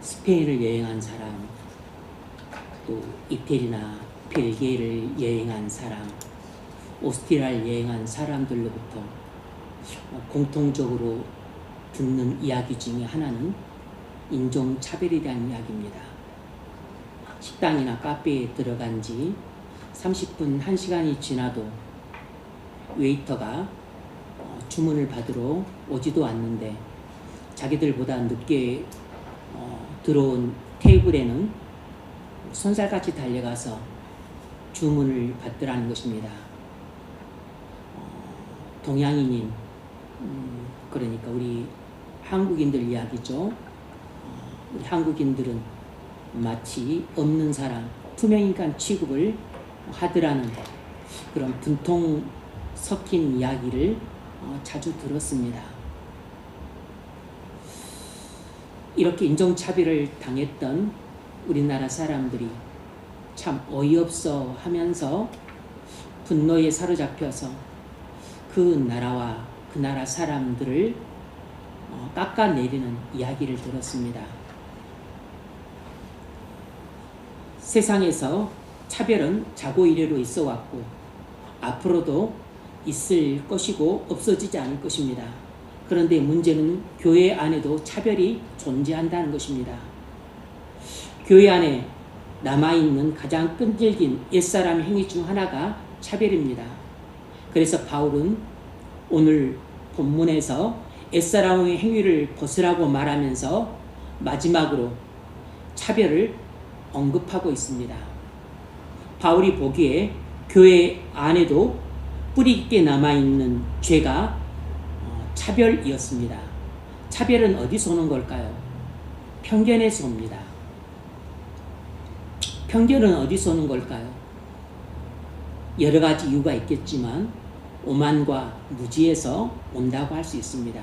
스페인을 여행한 사람, 또 이태리나 벨기에를 여행한 사람, 오스트리아를 여행한 사람들로부터 공통적으로 듣는 이야기 중에 하나는 인종차별에 대한 이야기입니다. 식당이나 카페에 들어간 지 30분, 1시간이 지나도 웨이터가 주문을 받으러 오지도 않는데 자기들보다 늦게 들어온 테이블에는 손살같이 달려가서 주문을 받더라는 것입니다. 동양인인 그러니까 우리 한국인들 이야기죠. 우리 한국인들은 마치 없는 사람, 투명인간 취급을 하더라는 그런 분통 섞인 이야기를 자주 들었습니다. 이렇게 인종차별을 당했던 우리나라 사람들이 참 어이없어 하면서 분노에 사로잡혀서 그 나라와 그 나라 사람들을 깎아내리는 이야기를 들었습니다. 세상에서 차별은 자고 이래로 있어 왔고 앞으로도 있을 것이고 없어지지 않을 것입니다. 그런데 문제는 교회 안에도 차별이 존재한다는 것입니다. 교회 안에 남아있는 가장 끈질긴 옛사람 행위 중 하나가 차별입니다. 그래서 바울은 오늘 본문에서 옛사람의 행위를 벗으라고 말하면서 마지막으로 차별을 언급하고 있습니다. 바울이 보기에 교회 안에도 뿌리 깊게 남아있는 죄가 차별이었습니다. 차별은 어디서 오는 걸까요? 편견에서 옵니다. 편견은 어디서 오는 걸까요? 여러 가지 이유가 있겠지만 오만과 무지에서 온다고 할 수 있습니다.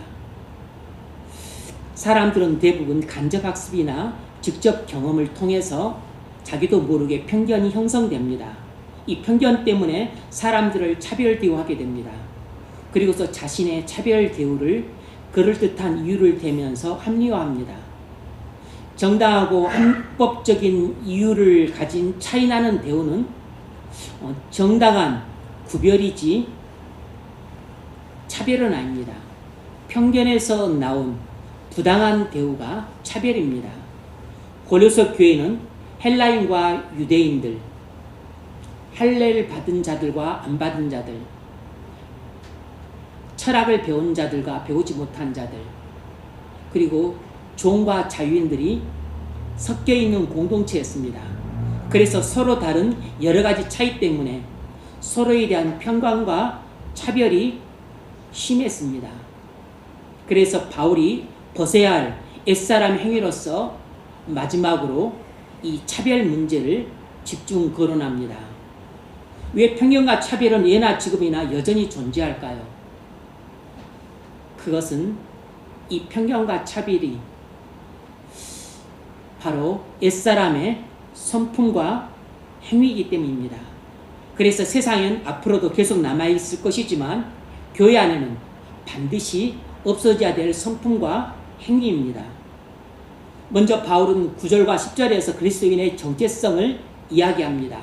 사람들은 대부분 간접학습이나 직접 경험을 통해서 자기도 모르게 편견이 형성됩니다. 이 편견 때문에 사람들을 차별 대우하게 됩니다. 그리고서 자신의 차별 대우를 그럴듯한 이유를 대면서 합리화합니다. 정당하고 합법적인 이유를 가진 차이나는 대우는 정당한 구별이지 차별은 아닙니다. 편견에서 나온 부당한 대우가 차별입니다. 고려서 교회는 헬라인과 유대인들, 할례를 받은 자들과 안 받은 자들, 철학을 배운 자들과 배우지 못한 자들, 그리고 종과 자유인들이 섞여 있는 공동체였습니다. 그래서 서로 다른 여러 가지 차이 때문에 서로에 대한 편견과 차별이 심했습니다. 그래서 바울이 벗어야 할 옛사람 행위로서 마지막으로 이 차별 문제를 집중 거론합니다. 왜 편견과 차별은 예나 지금이나 여전히 존재할까요? 그것은 이 편견과 차별이 바로 옛사람의 성품과 행위이기 때문입니다. 그래서 세상엔 앞으로도 계속 남아있을 것이지만 교회 안에는 반드시 없어져야 될 성품과 행위입니다. 먼저 바울은 9절과 10절에서 그리스도인의 정체성을 이야기합니다.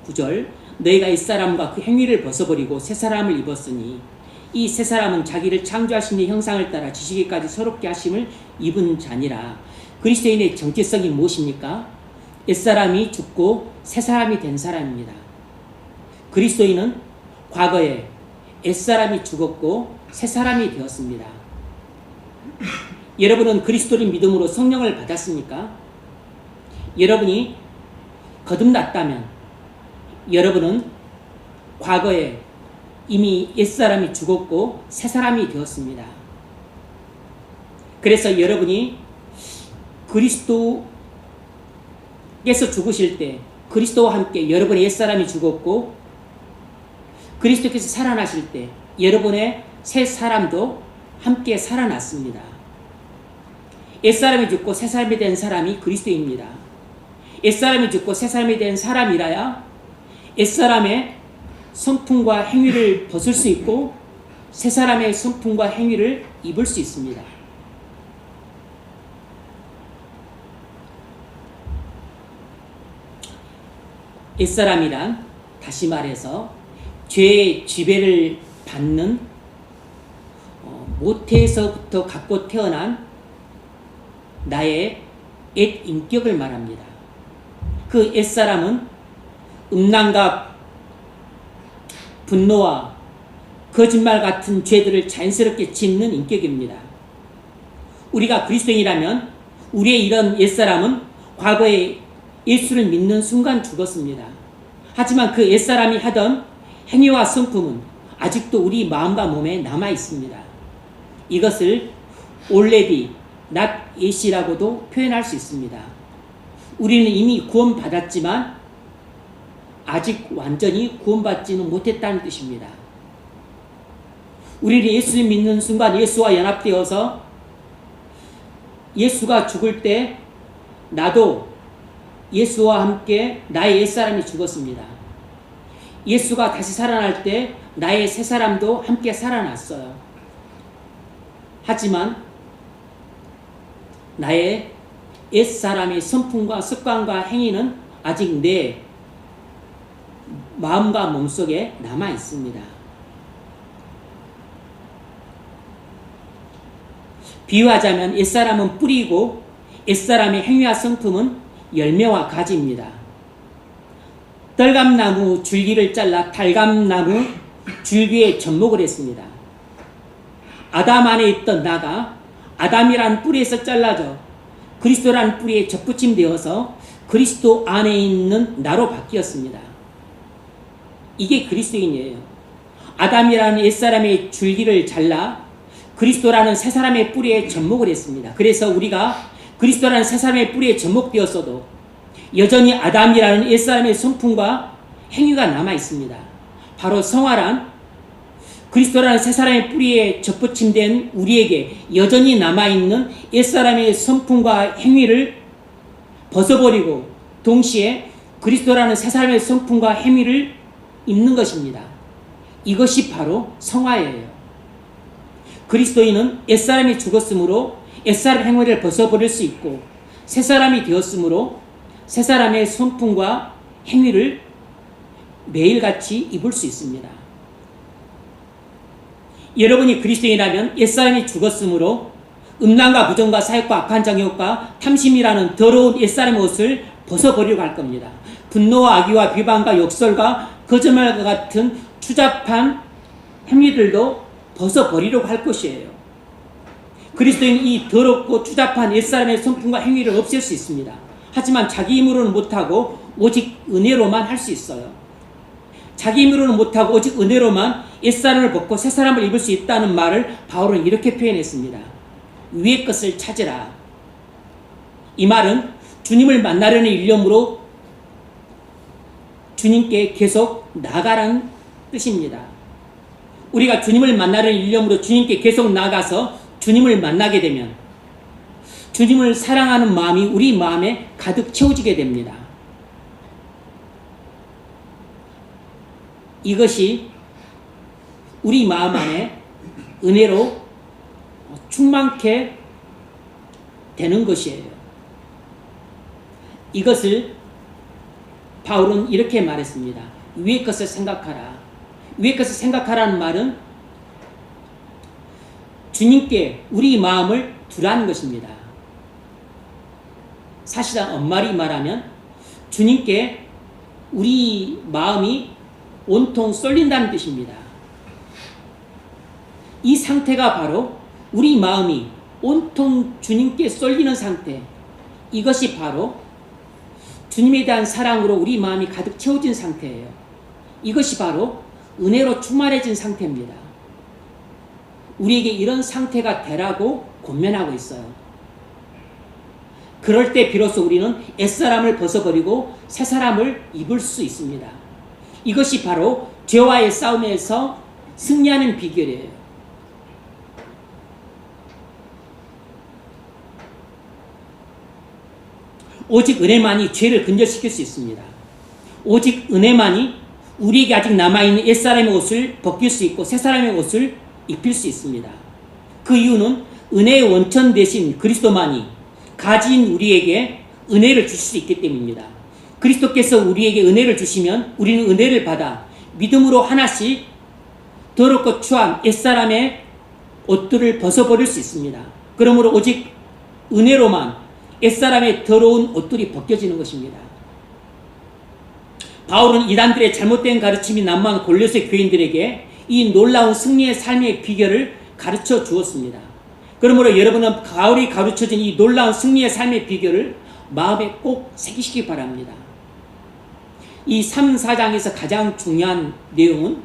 9절, 너희가 옛사람과 그 행위를 벗어버리고 새사람을 입었으니 이 새사람은 자기를 창조하신 이의 형상을 따라 지시기까지 새롭게 하심을 입은 자니라. 그리스도인의 정체성이 무엇입니까? 옛사람이 죽고 새사람이 된 사람입니다. 그리스도인은 과거에 옛사람이 죽었고 새사람이 되었습니다. 여러분은 그리스도를 믿음으로 성령을 받았습니까? 여러분이 거듭났다면 여러분은 과거에 이미 옛사람이 죽었고 새사람이 되었습니다. 그래서 여러분이 그리스도께서 죽으실 때 그리스도와 함께 여러분의 옛사람이 죽었고 그리스도께서 살아나실 때 여러분의 새 사람도 함께 살아났습니다. 옛사람이 죽고 새사람이 된 사람이 그리스도입니다. 옛사람이 죽고 새사람이 된 사람이라야 옛사람의 성품과 행위를 벗을 수 있고 새사람의 성품과 행위를 입을 수 있습니다. 옛사람이란 다시 말해서 죄의 지배를 받는 모태에서부터 갖고 태어난 나의 옛 인격을 말합니다. 그 옛사람은 음란과 분노와 거짓말 같은 죄들을 자연스럽게 짓는 인격입니다. 우리가 그리스도인이라면 우리의 이런 옛사람은 과거에 예수를 믿는 순간 죽었습니다. 하지만 그 옛사람이 하던 행위와 성품은 아직도 우리 마음과 몸에 남아 있습니다. 이것을 already not yet이라고도 표현할 수 있습니다. 우리는 이미 구원받았지만 아직 완전히 구원받지는 못했다는 뜻입니다. 우리는 예수를 믿는 순간 예수와 연합되어서 예수가 죽을 때 나도 예수와 함께 나의 옛사람이 죽었습니다. 예수가 다시 살아날 때 나의 새사람도 함께 살아났어요. 하지만 나의 옛사람의 성품과 습관과 행위는 아직 내 마음과 몸속에 남아 있습니다. 비유하자면 옛사람은 뿌리고 옛사람의 행위와 성품은 열매와 가지입니다. 떨감나무 줄기를 잘라 달감나무 줄기에 접목을 했습니다. 아담 안에 있던 나가 아담이란 뿌리에서 잘라져 그리스도란 뿌리에 접붙임되어서 그리스도 안에 있는 나로 바뀌었습니다. 이게 그리스도인이에요. 아담이라는 옛사람의 줄기를 잘라 그리스도라는 새사람의 뿌리에 접목을 했습니다. 그래서 우리가 그리스도라는 새사람의 뿌리에 접목되었어도 여전히 아담이라는 옛사람의 성품과 행위가 남아 있습니다. 바로 성화란 그리스도라는 새사람의 뿌리에 접붙임된 우리에게 여전히 남아있는 옛사람의 성품과 행위를 벗어버리고 동시에 그리스도라는 새사람의 성품과 행위를 입는 것입니다. 이것이 바로 성화예요. 그리스도인은 옛사람이 죽었으므로 옛사람 행위를 벗어버릴 수 있고 새사람이 되었으므로 새사람의 성품과 행위를 매일같이 입을 수 있습니다. 여러분이 그리스도인이라면 옛사람이 죽었으므로 음란과 부정과 사욕과 악한 정욕과 탐심이라는 더러운 옛사람의 옷을 벗어버리려고 할 겁니다. 분노와 악의와 비방과 욕설과 거짓말과 같은 추잡한 행위들도 벗어버리려고 할 것이에요. 그리스도인은 이 더럽고 추잡한 옛사람의 성품과 행위를 없앨 수 있습니다. 하지만 자기 힘으로는 못하고 오직 은혜로만 할 수 있어요. 자기 힘으로는 못하고 오직 은혜로만 옛사람을 벗고 새사람을 입을 수 있다는 말을 바울은 이렇게 표현했습니다. 위의 것을 찾으라. 이 말은 주님을 만나려는 일념으로 주님께 계속 나가라는 뜻입니다. 우리가 주님을 만나려는 일념으로 주님께 계속 나가서 주님을 만나게 되면 주님을 사랑하는 마음이 우리 마음에 가득 채워지게 됩니다. 이것이 우리 마음 안에 은혜로 충만케 되는 것이에요. 이것을 바울은 이렇게 말했습니다. 위의 것을 생각하라. 위의 것을 생각하라는 말은 주님께 우리 마음을 두라는 것입니다. 사실상 엄마리 말하면 주님께 우리 마음이 온통 쏠린다는 뜻입니다. 이 상태가 바로 우리 마음이 온통 주님께 쏠리는 상태, 이것이 바로 주님에 대한 사랑으로 우리 마음이 가득 채워진 상태예요. 이것이 바로 은혜로 충만해진 상태입니다. 우리에게 이런 상태가 되라고 권면하고 있어요. 그럴 때 비로소 우리는 옛사람을 벗어버리고 새사람을 입을 수 있습니다. 이것이 바로 죄와의 싸움에서 승리하는 비결이에요. 오직 은혜만이 죄를 근절시킬 수 있습니다. 오직 은혜만이 우리에게 아직 남아있는 옛사람의 옷을 벗길 수 있고 새사람의 옷을 입힐 수 있습니다. 그 이유는 은혜의 원천 대신 그리스도만이 가진 우리에게 은혜를 주실 수 있기 때문입니다. 그리스도께서 우리에게 은혜를 주시면 우리는 은혜를 받아 믿음으로 하나씩 더럽고 추한 옛사람의 옷들을 벗어버릴 수 있습니다. 그러므로 오직 은혜로만 옛사람의 더러운 옷들이 벗겨지는 것입니다. 바울은 이단들의 잘못된 가르침이 난무한 골로새 교인들에게 이 놀라운 승리의 삶의 비결을 가르쳐 주었습니다. 그러므로 여러분은 바울이 가르쳐준 이 놀라운 승리의 삶의 비결을 마음에 꼭 새기시기 바랍니다. 이 3, 4장에서 가장 중요한 내용은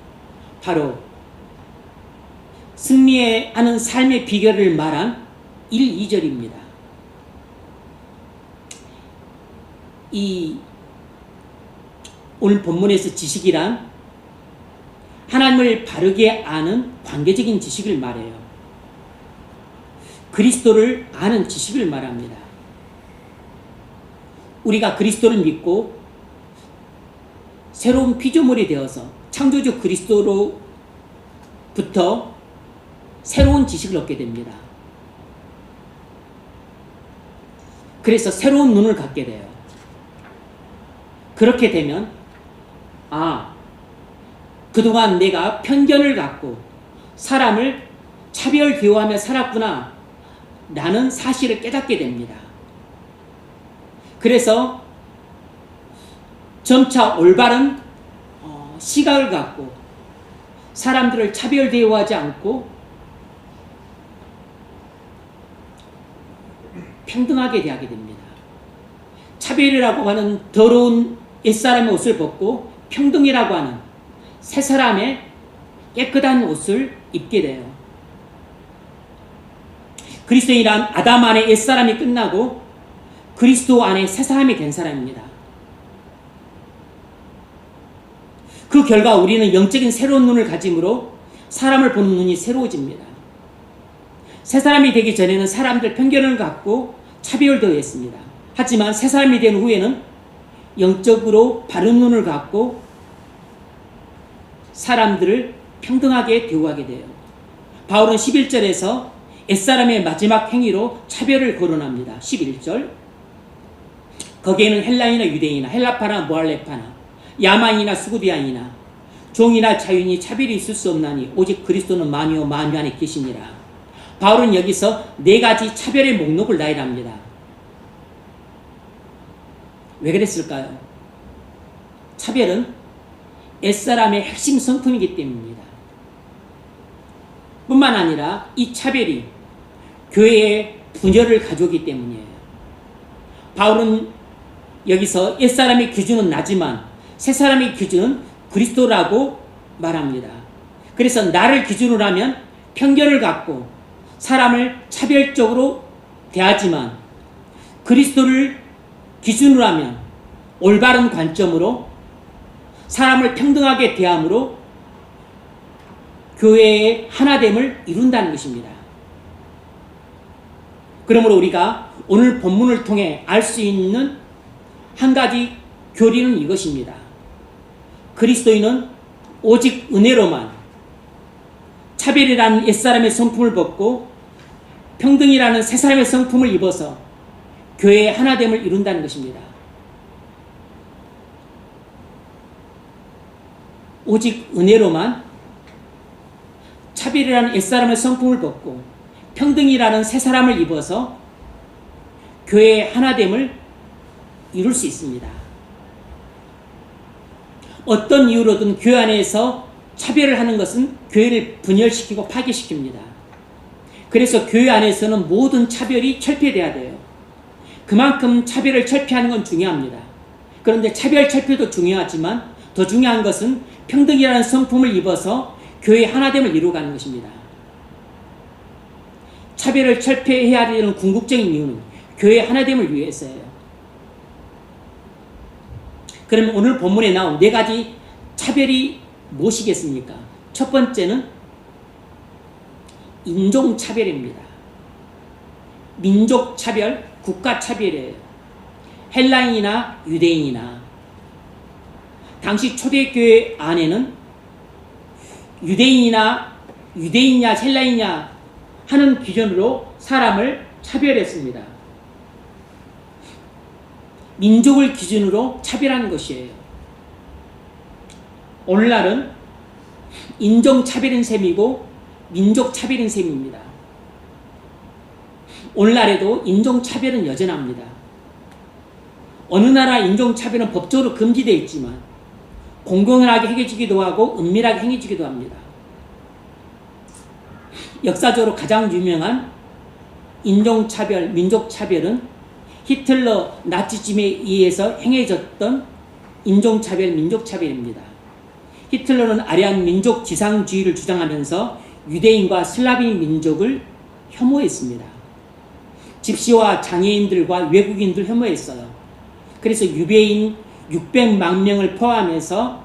바로 승리하는 삶의 비결을 말한 1, 2절입니다. 이 오늘 본문에서 지식이란 하나님을 바르게 아는 관계적인 지식을 말해요. 그리스도를 아는 지식을 말합니다. 우리가 그리스도를 믿고 새로운 피조물이 되어서 창조주 그리스도로부터 새로운 지식을 얻게 됩니다. 그래서 새로운 눈을 갖게 돼요. 그렇게 되면 그동안 내가 편견을 갖고 사람을 차별 대우하며 살았구나 라는 사실을 깨닫게 됩니다. 그래서 점차 올바른 시각을 갖고 사람들을 차별 대우하지 않고 평등하게 대하게 됩니다. 차별이라고 하는 더러운 옛사람의 옷을 벗고 평등이라고 하는 새사람의 깨끗한 옷을 입게 돼요. 그리스도인이란 아담 안에 옛사람이 끝나고 그리스도 안에 새사람이 된 사람입니다. 그 결과 우리는 영적인 새로운 눈을 가짐으로 사람을 보는 눈이 새로워집니다. 새사람이 되기 전에는 사람들 편견을 갖고 차별도 했습니다. 하지만 새사람이 된 후에는 영적으로 바른 눈을 갖고 사람들을 평등하게 대우하게 돼요. 바울은 11절에서 옛사람의 마지막 행위로 차별을 거론합니다. 11절 거기에는 헬라인이나 유대인이나 헬라파나 모알레파나 야만이나 수구디아이나 종이나 자유인이 차별이 있을 수 없나니 오직 그리스도는 만유와 만유 안에 계시니라. 바울은 여기서 4가지 차별의 목록을 나열합니다. 왜 그랬을까요? 차별은 옛사람의 핵심 성품이기 때문입니다. 뿐만 아니라 이 차별이 교회의 분열을 가져오기 때문이에요. 바울은 여기서 옛사람의 기준은 나지만 새사람의 기준은 그리스도라고 말합니다. 그래서 나를 기준으로 하면 편견을 갖고 사람을 차별적으로 대하지만 그리스도를 기준으로 하면 올바른 관점으로 사람을 평등하게 대함으로 교회의 하나됨을 이룬다는 것입니다. 그러므로 우리가 오늘 본문을 통해 알 수 있는 한 가지 교리는 이것입니다. 그리스도인은 오직 은혜로만 차별이라는 옛사람의 성품을 벗고 평등이라는 새사람의 성품을 입어서 교회의 하나됨을 이룬다는 것입니다. 오직 은혜로만 차별이라는 옛사람의 성품을 벗고 평등이라는 새사람을 입어서 교회의 하나됨을 이룰 수 있습니다. 어떤 이유로든 교회 안에서 차별을 하는 것은 교회를 분열시키고 파괴시킵니다. 그래서 교회 안에서는 모든 차별이 철폐돼야 돼요. 그만큼 차별을 철폐하는 건 중요합니다. 그런데 차별 철폐도 중요하지만 더 중요한 것은 평등이라는 성품을 입어서 교회의 하나됨을 이루어가는 것입니다. 차별을 철폐해야 되는 궁극적인 이유는 교회의 하나됨을 위해서예요. 그럼 오늘 본문에 나온 4가지 차별이 무엇이겠습니까? 첫 번째는 인종차별입니다. 민족차별, 국가차별이에요. 헬라인이나 유대인이나 당시 초대교회 안에는 유대인이냐 헬라인이냐 하는 기준으로 사람을 차별했습니다. 민족을 기준으로 차별하는 것이에요. 오늘날은 인종차별인 셈이고 민족차별인 셈입니다. 오늘날에도 인종차별은 여전합니다. 어느 나라 인종차별은 법적으로 금지되어 있지만 공공연하게 행해지기도 하고 은밀하게 행해지기도 합니다. 역사적으로 가장 유명한 인종차별, 민족차별은 히틀러 나치즘에 의해서 행해졌던 인종차별, 민족차별입니다. 히틀러는 아리안 민족 지상주의를 주장하면서 유대인과 슬라빈 민족을 혐오했습니다. 집시와 장애인들과 외국인들 혐오했어요. 그래서 유대인 600만 명을 포함해서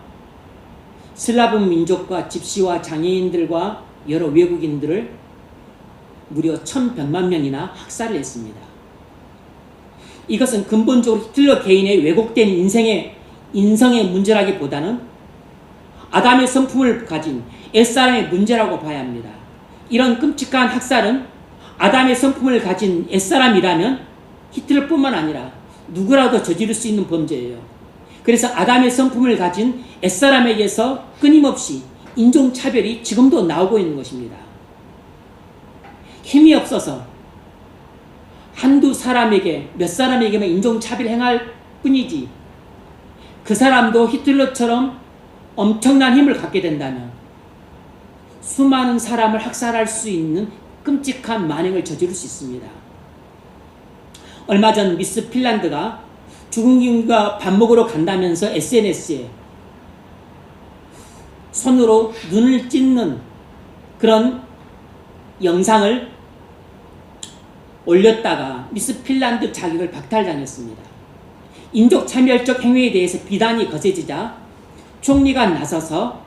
슬라브 민족과 집시와 장애인들과 여러 외국인들을 무려 1100만 명이나 학살을 했습니다. 이것은 근본적으로 히틀러 개인의 왜곡된 인성의 문제라기보다는 아담의 성품을 가진 옛사람의 문제라고 봐야 합니다. 이런 끔찍한 학살은 아담의 성품을 가진 옛사람이라면 히틀러뿐만 아니라 누구라도 저지를 수 있는 범죄예요. 그래서 아담의 성품을 가진 옛사람에게서 끊임없이 인종차별이 지금도 나오고 있는 것입니다. 힘이 없어서 한두 사람에게, 몇 사람에게만 인종차별을 행할 뿐이지 그 사람도 히틀러처럼 엄청난 힘을 갖게 된다면 수많은 사람을 학살할 수 있는 끔찍한 만행을 저지를 수 있습니다. 얼마 전 미스 핀란드가 죽은김과 밥 먹으러 간다면서 SNS에 손으로 눈을 찢는 그런 영상을 올렸다가 미스 핀란드 자격을 박탈당했습니다. 인종차별적 행위에 대해서 비난이 거세지자 총리가 나서서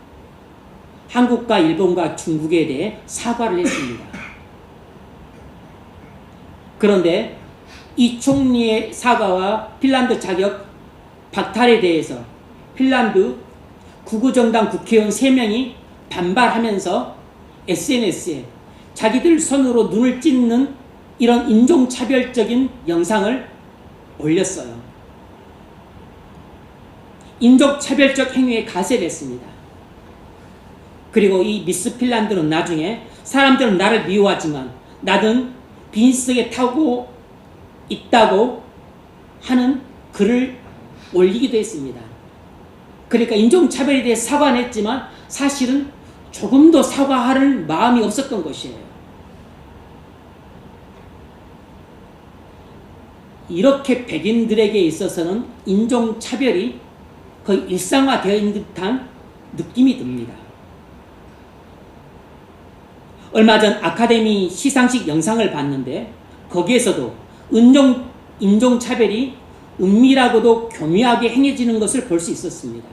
한국과 일본과 중국에 대해 사과를 했습니다. 그런데 이 총리의 사과와 핀란드 자격 박탈에 대해서 핀란드 구구정당 국회의원 3명이 반발하면서 SNS에 자기들 손으로 눈을 찢는 이런 인종차별적인 영상을 올렸어요. 인종차별적 행위에 가세를 했습니다. 그리고 이 미스 핀란드는 나중에 사람들은 나를 미워하지만 나는 빈속에 타고 있다고 하는 글을 올리기도 했습니다. 그러니까 인종차별에 대해 사과는 했지만 사실은 조금도 사과할 마음이 없었던 것이에요. 이렇게 백인들에게 있어서는 인종차별이 거의 일상화되어 있는 듯한 느낌이 듭니다. 얼마 전 아카데미 시상식 영상을 봤는데 거기에서도 인종차별이 은밀하고도 교묘하게 행해지는 것을 볼 수 있었습니다.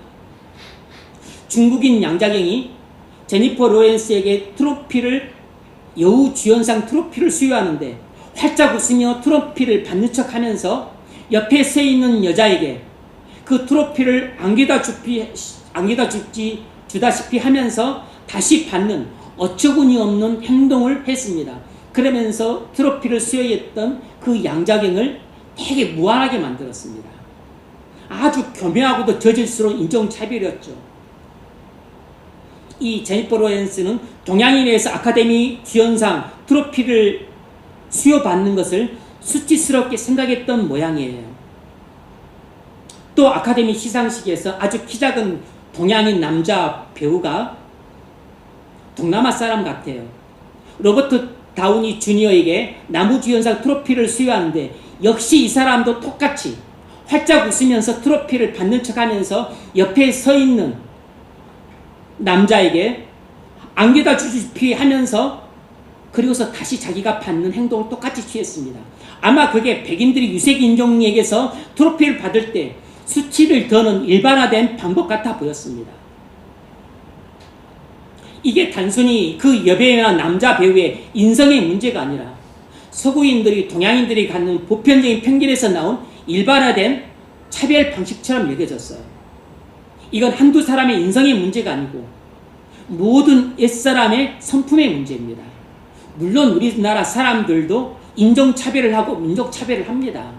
중국인 양자경이 제니퍼 로렌스에게 여우주연상 트로피를 수여하는데 활짝 웃으며 트로피를 받는 척 하면서 옆에 서 있는 여자에게 그 트로피를 주다시피 하면서 다시 받는 어처구니 없는 행동을 했습니다. 그러면서 트로피를 수여했던 그 양자경을 되게 무한하게 만들었습니다. 아주 교묘하고도 저질스러운 인종차별이었죠. 이 제니퍼 로렌스는 동양인에서 아카데미 주연상 트로피를 수여받는 것을 수치스럽게 생각했던 모양이에요. 또 아카데미 시상식에서 아주 키 작은 동양인 남자 배우가 동남아 사람 같아요. 로버트 다우니 주니어에게 나무주연상 트로피를 수여하는데 역시 이 사람도 똑같이 활짝 웃으면서 트로피를 받는 척하면서 옆에 서 있는 남자에게 안겨다 주시피 하면서 그리고서 다시 자기가 받는 행동을 똑같이 취했습니다. 아마 그게 백인들이 유색인종에게서 트로피를 받을 때 수치를 더는 일반화된 방법 같아 보였습니다. 이게 단순히 그 여배우나 남자 배우의 인성의 문제가 아니라 서구인들이 동양인들이 갖는 보편적인 편견에서 나온 일반화된 차별 방식처럼 여겨졌어요. 이건 한두 사람의 인성의 문제가 아니고 모든 옛사람의 성품의 문제입니다. 물론 우리나라 사람들도 인종차별을 하고 민족차별을 합니다.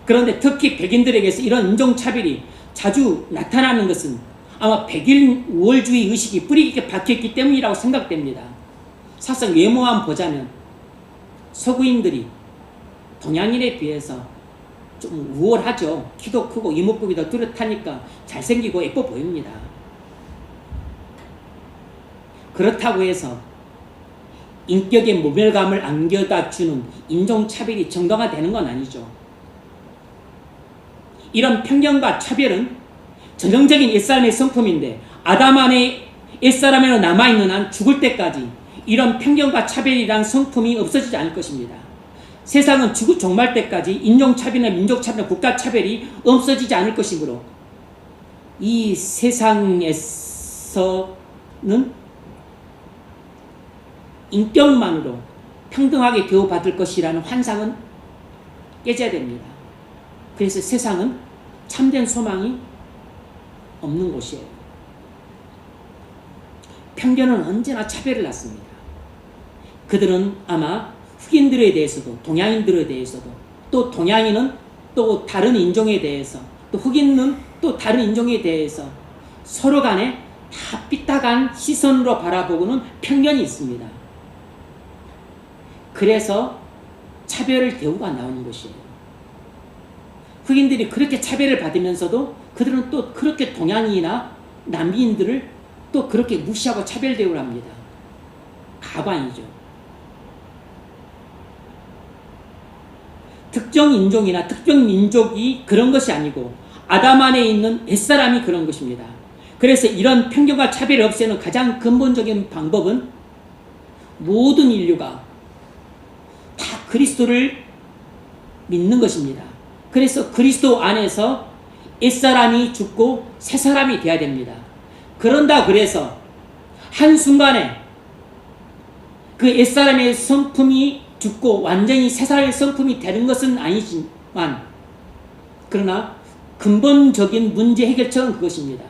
그런데 특히 백인들에게서 이런 인종차별이 자주 나타나는 것은 아마 백인 우월주의 의식이 뿌리 깊게 박혔기 때문이라고 생각됩니다. 사실 외모만 보자면 서구인들이 동양인에 비해서 좀 우월하죠. 키도 크고 이목구비 더 뚜렷하니까 잘생기고 예뻐 보입니다. 그렇다고 해서 인격의 모멸감을 안겨다 주는 인종차별이 정당화되는 건 아니죠. 이런 편견과 차별은 전형적인 옛사람의 성품인데 아담 안에 옛사람으로 남아있는 한 죽을 때까지 이런 편견과 차별이란 성품이 없어지지 않을 것입니다. 세상은 죽을 종말 때까지 인종차별이나 민족차별이나 국가차별이 없어지지 않을 것이므로 이 세상에서는 인격만으로 평등하게 대우받을 것이라는 환상은 깨져야 됩니다. 그래서 세상은 참된 소망이 없는 곳이에요. 편견은 언제나 차별을 낳습니다. 그들은 아마 흑인들에 대해서도 동양인들에 대해서도 또 동양인은 또 다른 인종에 대해서 또 흑인은 또 다른 인종에 대해서 서로 간에 다 삐딱한 시선으로 바라보고는 편견이 있습니다. 그래서 차별을 대우가 나오는 것이에요. 흑인들이 그렇게 차별을 받으면서도 그들은 또 그렇게 동양인이나 남미인들을 또 그렇게 무시하고 차별 대우를 합니다. 가관이죠. 특정 인종이나 특정 민족이 그런 것이 아니고 아담 안에 있는 옛사람이 그런 것입니다. 그래서 이런 편견과 차별을 없애는 가장 근본적인 방법은 모든 인류가 다 그리스도를 믿는 것입니다. 그래서 그리스도 안에서 옛사람이 죽고 새사람이 되어야 됩니다. 그런다 그래서 한순간에 그 옛사람의 성품이 죽고 완전히 새사람의 성품이 되는 것은 아니지만 그러나 근본적인 문제 해결책은 그것입니다.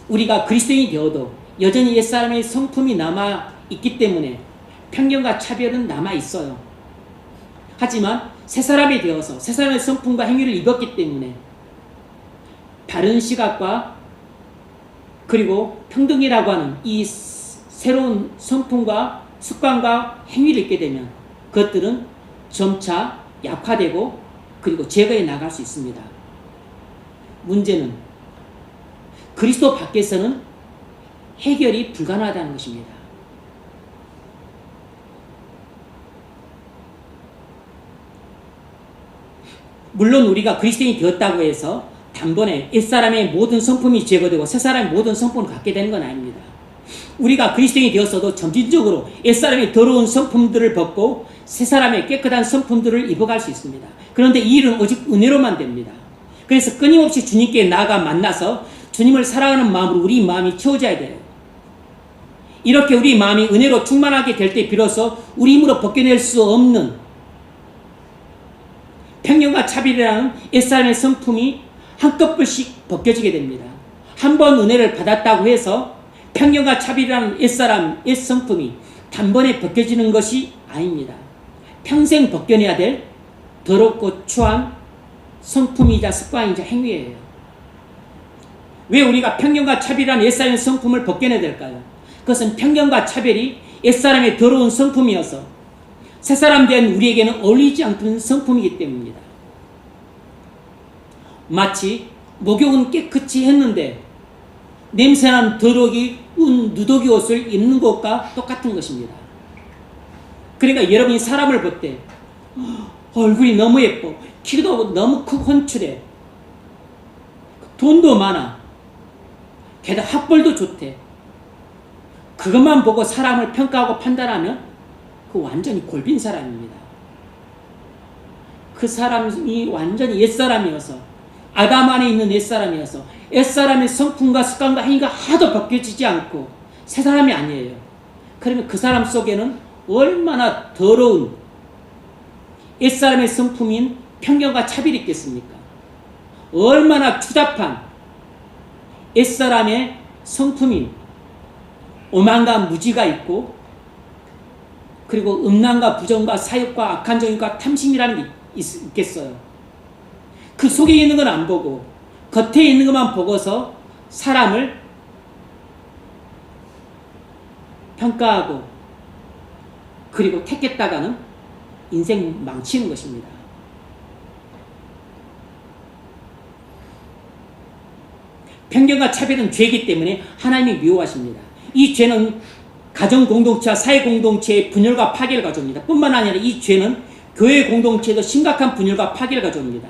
우리가 그리스도인이 되어도 여전히 옛사람의 성품이 남아있기 때문에 편견과 차별은 남아있어요. 하지만 새사람이 되어서 새사람의 성품과 행위를 입었기 때문에 바른 시각과 그리고 평등이라고 하는 이 새로운 성품과 습관과 행위를 입게 되면 그것들은 점차 약화되고 그리고 제거해 나갈 수 있습니다. 문제는 그리스도 밖에서는 해결이 불가능하다는 것입니다. 물론 우리가 그리스도인이 되었다고 해서 단번에 옛사람의 모든 성품이 제거되고 새사람의 모든 성품을 갖게 되는 건 아닙니다. 우리가 그리스도인이 되었어도 점진적으로 옛사람의 더러운 성품들을 벗고 새사람의 깨끗한 성품들을 입어갈 수 있습니다. 그런데 이 일은 오직 은혜로만 됩니다. 그래서 끊임없이 주님께 나아가 만나서 주님을 사랑하는 마음으로 우리 마음이 채워져야 돼요. 이렇게 우리 마음이 은혜로 충만하게 될 때 비로소 우리 힘으로 벗겨낼 수 없는 편견과 차별이라는 옛사람의 성품이 한꺼풀씩 벗겨지게 됩니다. 한 번 은혜를 받았다고 해서 편견과 차별이라는 옛사람, 옛성품이 단번에 벗겨지는 것이 아닙니다. 평생 벗겨내야 될 더럽고 추한 성품이자 습관이자 행위예요. 왜 우리가 편견과 차별이라는 옛사람의 성품을 벗겨내야 될까요? 그것은 편견과 차별이 옛사람의 더러운 성품이어서 새사람 된 우리에게는 어울리지 않는 성품이기 때문입니다. 마치 목욕은 깨끗이 했는데 냄새난 더러기 누더기 옷을 입는 것과 똑같은 것입니다. 그러니까 여러분이 사람을 볼 때 얼굴이 너무 예뻐, 키도 너무 크고 헌칠해, 돈도 많아, 게다가 학벌도 좋대. 그것만 보고 사람을 평가하고 판단하면 그 완전히 골빈 사람입니다. 그 사람이 완전히 옛사람이어서 아담 안에 있는 옛사람이어서 옛사람의 성품과 습관과 행위가 하나도 벗겨지지 않고 새사람이 아니에요. 그러면 그 사람 속에는 얼마나 더러운 옛사람의 성품인 편견과 차별이 있겠습니까? 얼마나 추잡한 옛사람의 성품인 오만과 무지가 있고 그리고 음란과 부정과 사욕과 악한 정욕과 탐심이라는 게 있겠어요. 그 속에 있는 건 안 보고 겉에 있는 것만 보고서 사람을 평가하고 그리고 택했다가는 인생 망치는 것입니다. 편견과 차별은 죄이기 때문에 하나님이 미워하십니다. 이 죄는 가정 공동체와 사회 공동체의 분열과 파괴를 가져옵니다. 뿐만 아니라 이 죄는 교회 공동체에도 심각한 분열과 파괴를 가져옵니다.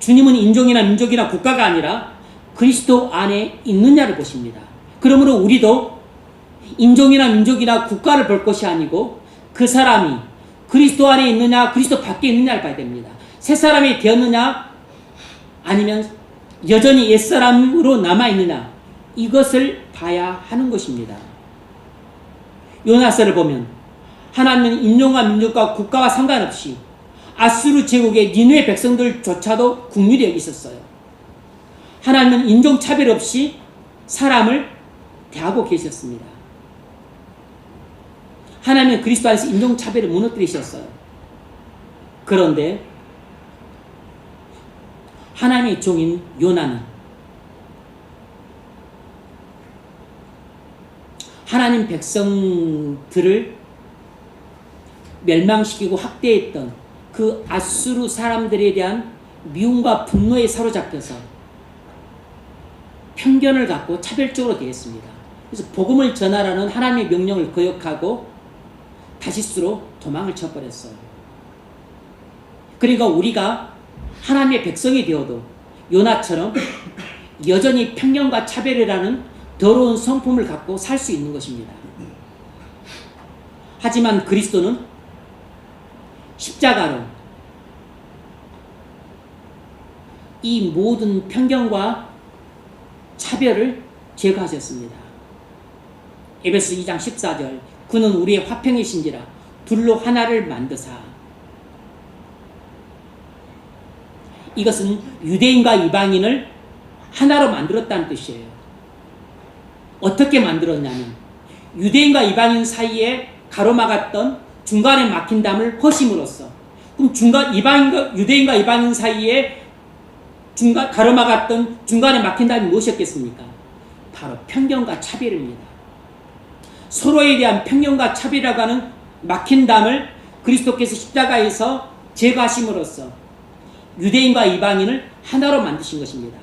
주님은 인종이나 민족이나 국가가 아니라 그리스도 안에 있느냐를 보십니다. 그러므로 우리도 인종이나 민족이나 국가를 볼 것이 아니고 그 사람이 그리스도 안에 있느냐 그리스도 밖에 있느냐를 봐야 됩니다. 새 사람이 되었느냐 아니면 여전히 옛사람으로 남아있느냐 이것을 봐야 하는 것입니다. 요나서를 보면 하나님은 인종과 민족과 국가와 상관없이 아수르 제국의 니느웨 백성들조차도 긍휼히 여기셨어요. 하나님은 인종차별 없이 사람을 대하고 계셨습니다. 하나님은 그리스도 안에서 인종차별을 무너뜨리셨어요. 그런데 하나님의 종인 요나는 하나님 백성들을 멸망시키고 학대했던 그 아수르 사람들에 대한 미움과 분노에 사로잡혀서 편견을 갖고 차별적으로 대했습니다. 그래서 복음을 전하라는 하나님의 명령을 거역하고 다시스로 도망을 쳐버렸어요. 그러니까 우리가 하나님의 백성이 되어도 요나처럼 여전히 편견과 차별이라는 더러운 성품을 갖고 살 수 있는 것입니다. 하지만 그리스도는 십자가로 이 모든 편견과 차별을 제거하셨습니다. 에베소 2장 14절 그는 우리의 화평이신지라 둘로 하나를 만드사. 이것은 유대인과 이방인을 하나로 만들었다는 뜻이에요. 어떻게 만들었냐면 유대인과 이방인 사이에 가로막았던 중간에 막힌 담을 허심으로써. 그럼 유대인과 이방인 사이에 가로막았던 중간에 막힌 담이 무엇이었겠습니까? 바로 편견과 차별입니다. 서로에 대한 편견과 차별이라고 하는 막힌 담을 그리스도께서 십자가에서 제거하심으로써 유대인과 이방인을 하나로 만드신 것입니다.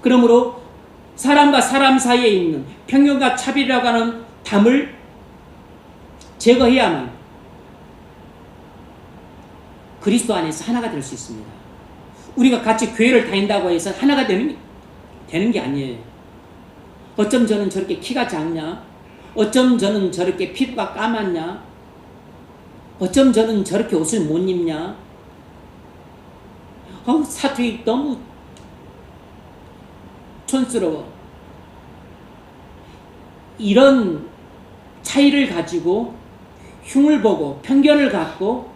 그러므로 사람과 사람 사이에 있는 편견과 차별이라고 하는 담을 제거해야만 그리스도 안에서 하나가 될 수 있습니다. 우리가 같이 교회를 다닌다고 해서 하나가 되는 게 아니에요. 어쩜 저는 저렇게 키가 작냐? 어쩜 저는 저렇게 피부가 까맣냐? 어쩜 저는 저렇게 옷을 못 입냐? 사투리 너무 촌스러워. 이런 차이를 가지고 흉을 보고 편견을 갖고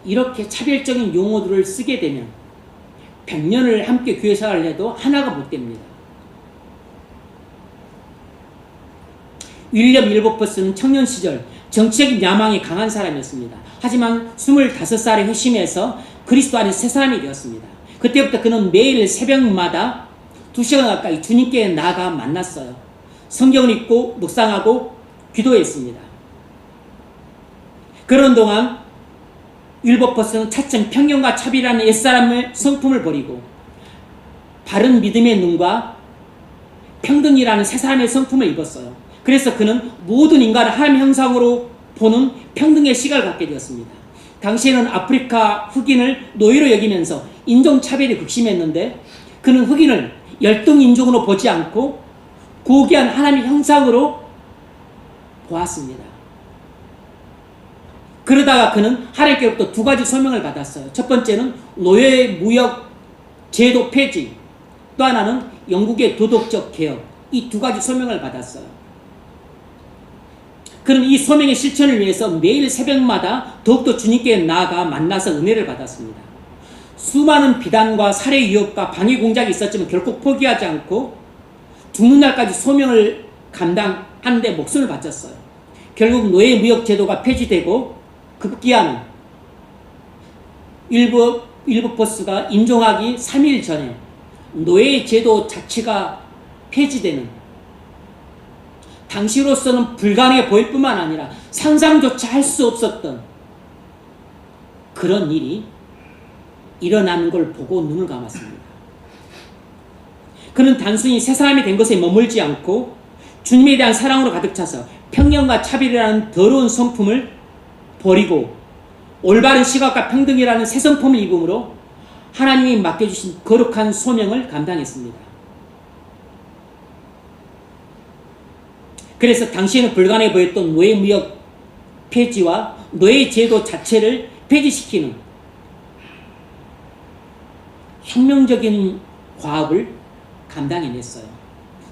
이렇게 차별적인 용어들을 쓰게 되면 100년을 함께 교회 생활을 해도 하나가 못 됩니다. 윌리엄 윌버포스는 청년 시절 정치적인 야망이 강한 사람이었습니다. 하지만 25살에 회심해서 그리스도 안에 새 사람이 되었습니다. 그때부터 그는 매일 새벽마다 2시간 가까이 주님께 나아가 만났어요. 성경을 읽고 묵상하고 기도했습니다. 그런 동안 윌버포스는 차츰 편견과 차별이라는 옛사람의 성품을 버리고 바른 믿음의 눈과 평등이라는 새 사람의 성품을 입었어요. 그래서 그는 모든 인간을 하나님의 형상으로 보는 평등의 시각을 갖게 되었습니다. 당시에는 아프리카 흑인을 노예로 여기면서 인종차별이 극심했는데 그는 흑인을 열등인종으로 보지 않고 고귀한 하나님의 형상으로 보았습니다. 그러다가 그는 하나님께로부터 2가지 소명을 받았어요. 첫 번째는 노예 무역 제도 폐지, 또 하나는 영국의 도덕적 개혁, 이 2가지 소명을 받았어요. 그는 이 소명의 실천을 위해서 매일 새벽마다 더욱더 주님께 나아가 만나서 은혜를 받았습니다. 수많은 비단과 살해 유혹과 방해 공작이 있었지만 결코 포기하지 않고 죽는 날까지 소명을 감당하는 데 목숨을 바쳤어요. 결국 노예 무역 제도가 폐지되고 급기야는 윌버포스가 임종하기 3일 전에 노예 제도 자체가 폐지되는, 당시로서는 불가능해 보일 뿐만 아니라 상상조차 할 수 없었던 그런 일이 일어나는 걸 보고 눈을 감았습니다. 그는 단순히 새 사람이 된 것에 머물지 않고 주님에 대한 사랑으로 가득 차서 편견과 차별이라는 더러운 성품을 버리고 올바른 시각과 평등이라는 새 성품을 입음으로 하나님이 맡겨주신 거룩한 소명을 감당했습니다. 그래서 당시에는 불가능해 보였던 노예무역 폐지와 노예 제도 자체를 폐지시키는 혁명적인 과업을 감당해냈어요.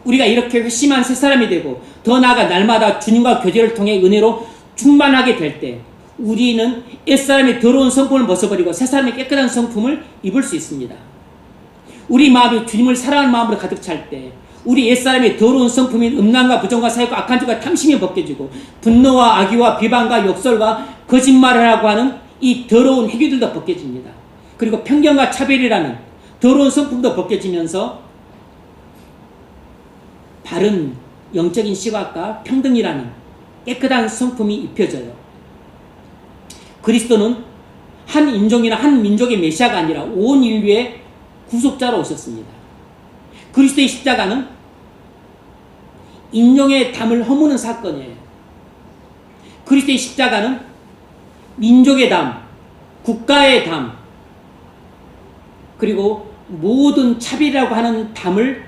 우리가 이렇게 회심한 새 사람이 되고 더 나아가 날마다 주님과 교제를 통해 은혜로 충만하게 될 때 우리는 옛사람의 더러운 성품을 벗어버리고 새사람의 깨끗한 성품을 입을 수 있습니다. 우리 마음이 주님을 사랑하는 마음으로 가득 찰 때 우리 옛사람의 더러운 성품인 음란과 부정과 사욕과 악한 짓과 탐심이 벗겨지고 분노와 악의와 비방과 욕설과 거짓말을 하고 하는 이 더러운 행위들도 벗겨집니다. 그리고 편견과 차별이라는 더러운 성품도 벗겨지면서 바른 영적인 시각과 평등이라는 깨끗한 성품이 입혀져요. 그리스도는 한 인종이나 한 민족의 메시아가 아니라 온 인류의 구속자로 오셨습니다. 그리스도의 십자가는 인종의 담을 허무는 사건이에요. 그리스도의 십자가는 민족의 담, 국가의 담, 그리고 모든 차별이라고 하는 담을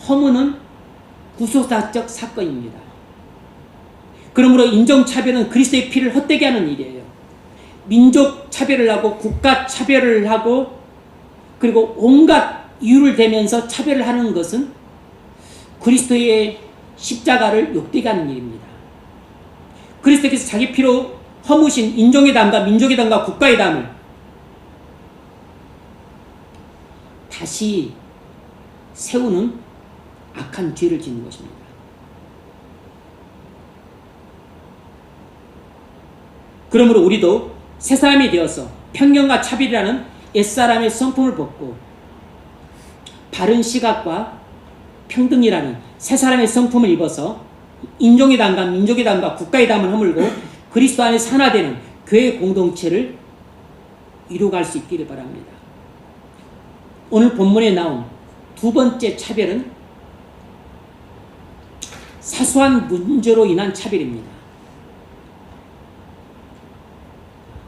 허무는 구속사적 사건입니다. 그러므로 인종차별은 그리스도의 피를 헛되게 하는 일이에요. 민족 차별을 하고 국가 차별을 하고 그리고 온갖 이유를 대면서 차별을 하는 것은 그리스도의 십자가를 욕되게 하는 일입니다. 그리스도께서 자기 피로 허무신 인종의 담과 민족의 담과 국가의 담을 다시 세우는 악한 죄를 짓는 것입니다. 그러므로 우리도 새 사람이 되어서 편견과 차별이라는 옛사람의 성품을 벗고 바른 시각과 평등이라는 새 사람의 성품을 입어서 인종의 담과 민족의 담과 국가의 담을 허물고 그리스도 안에서 하나 되는 교회 공동체를 이루어갈 수 있기를 바랍니다. 오늘 본문에 나온 두 번째 차별은 사소한 문제로 인한 차별입니다.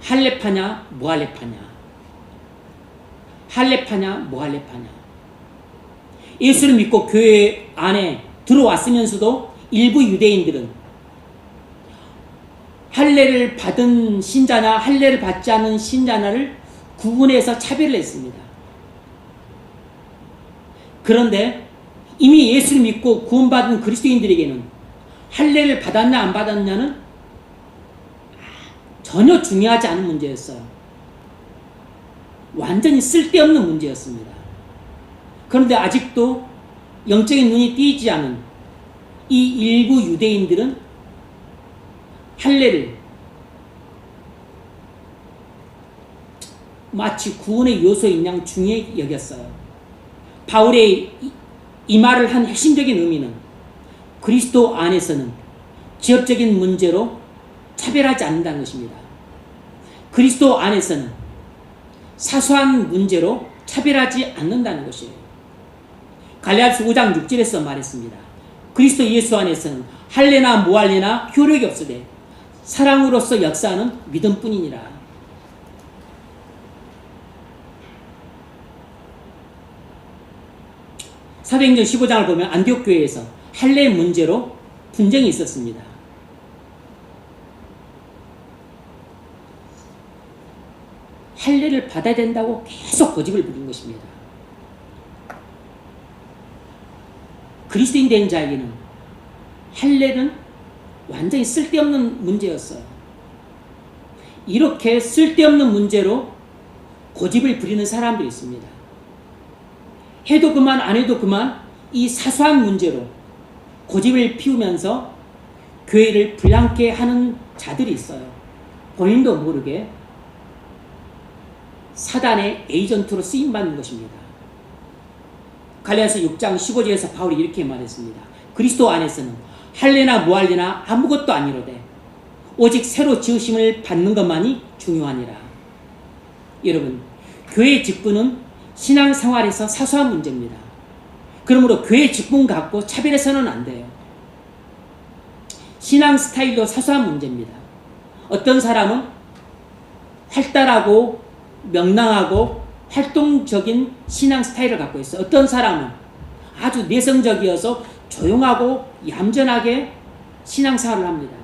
할례파냐 무할례파냐, 할례파냐 무할례파냐. 예수를 믿고 교회 안에 들어왔으면서도 일부 유대인들은 할례를 받은 신자나 할례를 받지 않은 신자나를 구분해서 차별을 했습니다. 그런데 이미 예수를 믿고 구원받은 그리스도인들에게는 할례를 받았냐 안 받았냐는 전혀 중요하지 않은 문제였어요. 완전히 쓸데없는 문제였습니다. 그런데 아직도 영적인 눈이 띄지 않은 이 일부 유대인들은 할례를 마치 구원의 요소인 양 중요히 여겼어요. 바울의 이 말을 한 핵심적인 의미는 그리스도 안에서는 지역적인 문제로 차별하지 않는다는 것입니다. 그리스도 안에서는 사소한 문제로 차별하지 않는다는 것이에요. 갈라디아서 5장 6절에서 말했습니다. 그리스도 예수 안에서는 할례나 무할례나 효력이 없으되 사랑으로서 역사하는 믿음뿐이니라. 사도행전 15장을 보면 안디옥 교회에서 할례 문제로 분쟁이 있었습니다. 할례를 받아야 된다고 계속 고집을 부린 것입니다. 그리스도인 된 자에게는 할례는 완전히 쓸데없는 문제였어요. 이렇게 쓸데없는 문제로 고집을 부리는 사람들이 있습니다. 해도 그만 안 해도 그만 이 사소한 문제로 고집을 피우면서 교회를 불량케 하는 자들이 있어요. 본인도 모르게 사단의 에이전트로 쓰임받는 것입니다. 갈라디아서 6장 15절에서 바울이 이렇게 말했습니다. 그리스도 안에서는 할례나 무할례나 아무것도 아니로되 오직 새로 지으심을 받는 것만이 중요하니라. 여러분, 교회 직분은 신앙생활에서 사소한 문제입니다. 그러므로 교회 직분 갖고 차별해서는 안 돼요. 신앙 스타일도 사소한 문제입니다. 어떤 사람은 활달하고 명랑하고 활동적인 신앙 스타일을 갖고 있어요. 어떤 사람은 아주 내성적이어서 조용하고 얌전하게 신앙생활을 합니다.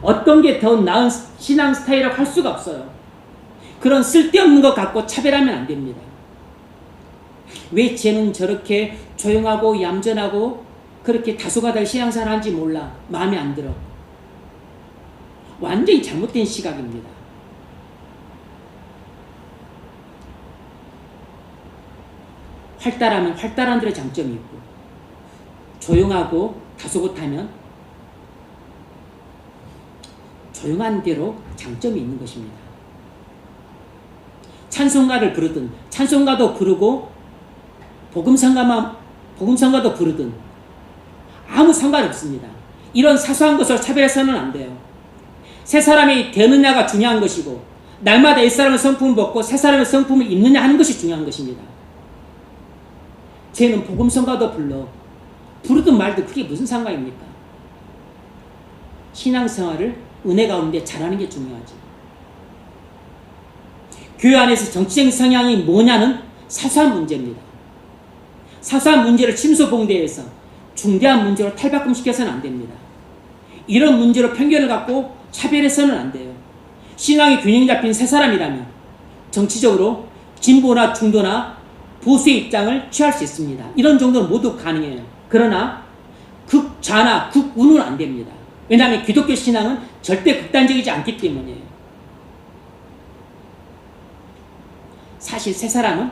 어떤 게 더 나은 신앙 스타일을 할 수가 없어요. 그런 쓸데없는 것 갖고 차별하면 안 됩니다. 왜 쟤는 저렇게 조용하고 얌전하고 그렇게 다소가다하게 신앙생활 하는지 몰라. 마음에 안 들어. 완전히 잘못된 시각입니다. 활달하면 활달한 들의 장점이 있고, 조용하고 다소곳하면 조용한 대로 장점이 있는 것입니다. 찬송가를 부르든 찬송가도 부르고 복음성가도 부르든 아무 상관없습니다. 이런 사소한 것을 차별해서는 안 돼요. 새 사람이 되느냐가 중요한 것이고, 날마다 옛사람의 성품을 벗고 새 사람의 성품을 입느냐 하는 것이 중요한 것입니다. 쟤는 복음성가도 부르든 말든 그게 무슨 상관입니까? 신앙생활을 은혜 가운데 잘하는 게 중요하지. 교회 안에서 정치적인 성향이 뭐냐는 사소한 문제입니다. 사소한 문제를 침소봉대해서 중대한 문제로 탈바꿈시켜서는 안 됩니다. 이런 문제로 편견을 갖고 차별해서는 안 돼요. 신앙의 균형 잡힌 새 사람이라면 정치적으로 진보나 중도나 보수의 입장을 취할 수 있습니다. 이런 정도는 모두 가능해요. 그러나 극좌나 극우는 안 됩니다. 왜냐하면 기독교 신앙은 절대 극단적이지 않기 때문이에요. 사실 새 사람은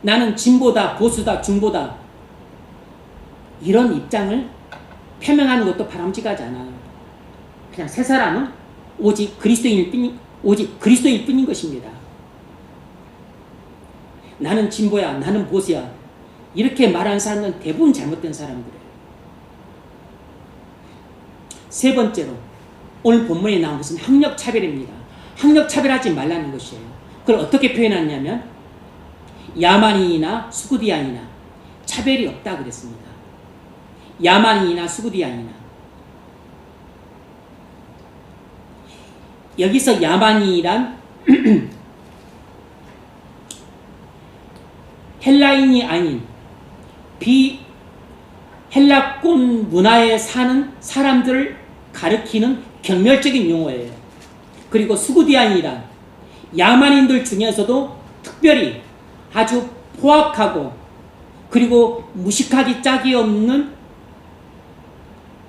나는 진보다 보수다 중보다 이런 입장을 표명하는 것도 바람직하지 않아요. 그냥 새 사람은 오직 그리스도인일 뿐인 것입니다. 나는 진보야, 나는 보수야, 이렇게 말하는 사람은 대부분 잘못된 사람들이에요. 세 번째로 오늘 본문에 나온 것은 학력차별입니다. 학력차별하지 말라는 것이에요. 그걸 어떻게 표현하냐면 야만인이나 수구디안이나 차별이 없다 그랬습니다. 야만인이나 수구디안이나. 여기서 야만인이란 헬라인이 아닌 비헬라권 문화에 사는 사람들을 가리키는 경멸적인 용어예요. 그리고 수구디안이란 야만인들 중에서도 특별히 아주 포악하고 그리고 무식하기 짝이 없는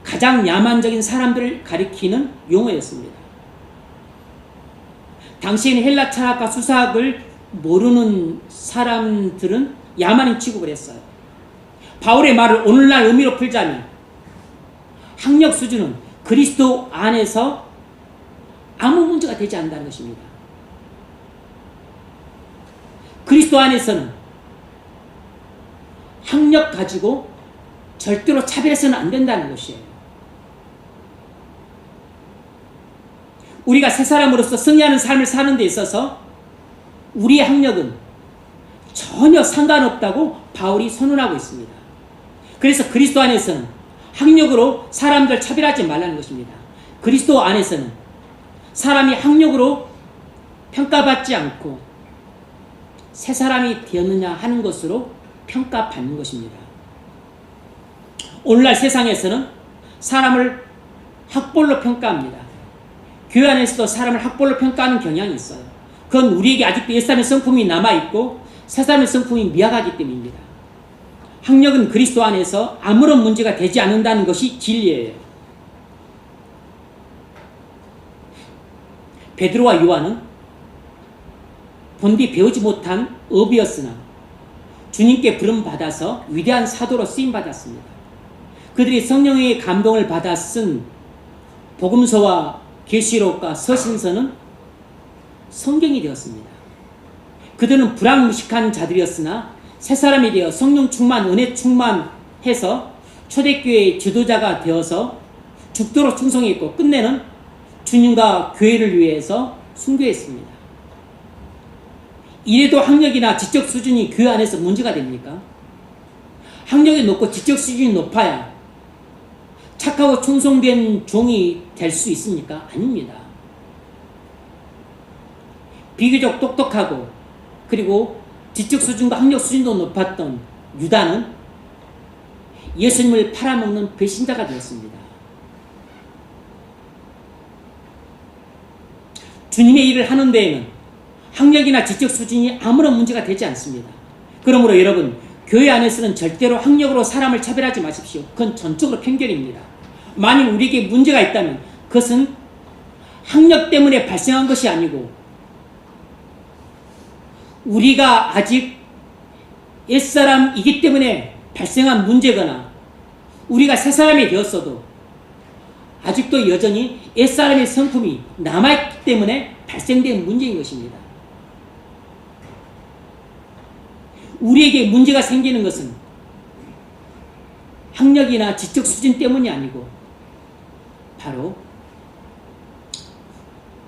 가장 야만적인 사람들을 가리키는 용어였습니다. 당시에는 헬라 철학과 수사학을 모르는 사람들은 야만인 취급을 했어요. 바울의 말을 오늘날 의미로 풀자면 학력 수준은 그리스도 안에서 아무 문제가 되지 않는다는 것입니다. 그리스도 안에서는 학력 가지고 절대로 차별해서는 안 된다는 것이에요. 우리가 새 사람으로서 승리하는 삶을 사는 데 있어서 우리의 학력은 전혀 상관없다고 바울이 선언하고 있습니다. 그래서 그리스도 안에서는 학력으로 사람들 차별하지 말라는 것입니다. 그리스도 안에서는 사람이 학력으로 평가받지 않고 새 사람이 되었느냐 하는 것으로 평가받는 것입니다. 오늘날 세상에서는 사람을 학벌로 평가합니다. 교회 안에서도 사람을 학벌로 평가하는 경향이 있어요. 그건 우리에게 아직도 옛사람의 성품이 남아있고 새사람의 성품이 미약하기 때문입니다. 학력은 그리스도 안에서 아무런 문제가 되지 않는다는 것이 진리예요. 베드로와 요한은 본디 배우지 못한 어비였으나 주님께 부름받아서 위대한 사도로 쓰임받았습니다. 그들이 성령의 감동을 받아 쓴 복음서와 계시록과 서신서는 성경이 되었습니다. 그들은 불황무식한 자들이었으나 새 사람이 되어 성령 충만, 은혜 충만해서 초대교회의 지도자가 되어서 죽도록 충성했고 끝내는 주님과 교회를 위해서 순교했습니다. 이래도 학력이나 지적 수준이 교회 안에서 문제가 됩니까? 학력이 높고 지적 수준이 높아야 착하고 충성된 종이 될 수 있습니까? 아닙니다. 비교적 똑똑하고 그리고 지적 수준과 학력 수준도 높았던 유다는 예수님을 팔아먹는 배신자가 되었습니다. 주님의 일을 하는 데에는 학력이나 지적 수준이 아무런 문제가 되지 않습니다. 그러므로 여러분, 교회 안에서는 절대로 학력으로 사람을 차별하지 마십시오. 그건 전적으로 편견입니다. 만일 우리에게 문제가 있다면 그것은 학력 때문에 발생한 것이 아니고 우리가 아직 옛사람이기 때문에 발생한 문제거나 우리가 새사람이 되었어도 아직도 여전히 옛사람의 성품이 남아있기 때문에 발생된 문제인 것입니다. 우리에게 문제가 생기는 것은 학력이나 지적 수준 때문이 아니고 바로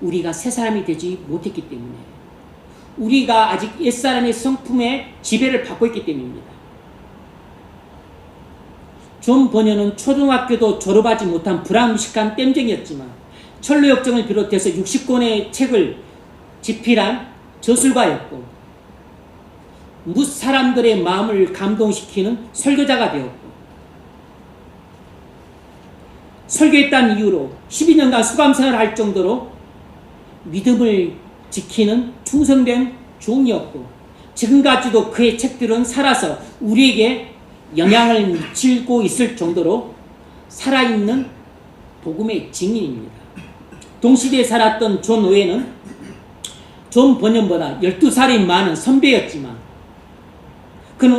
우리가 새사람이 되지 못했기 때문에 우리가 아직 옛사람의 성품의 지배를 받고 있기 때문입니다. 존 버녀는 초등학교도 졸업하지 못한 불황무식한 땜쟁이였지만 철로역정을 비롯해서 60권의 책을 집필한 저술가였고 무사람들의 마음을 감동시키는 설교자가 되었고 설교했다는 이유로 12년간 수감생활을 할 정도로 믿음을 지키는 충성된 종이었고 지금까지도 그의 책들은 살아서 우리에게 영향을 미치고 있을 정도로 살아있는 복음의 증인입니다. 동시대에 살았던 존 오웬은 존 버년보다 12살이 많은 선배였지만 그는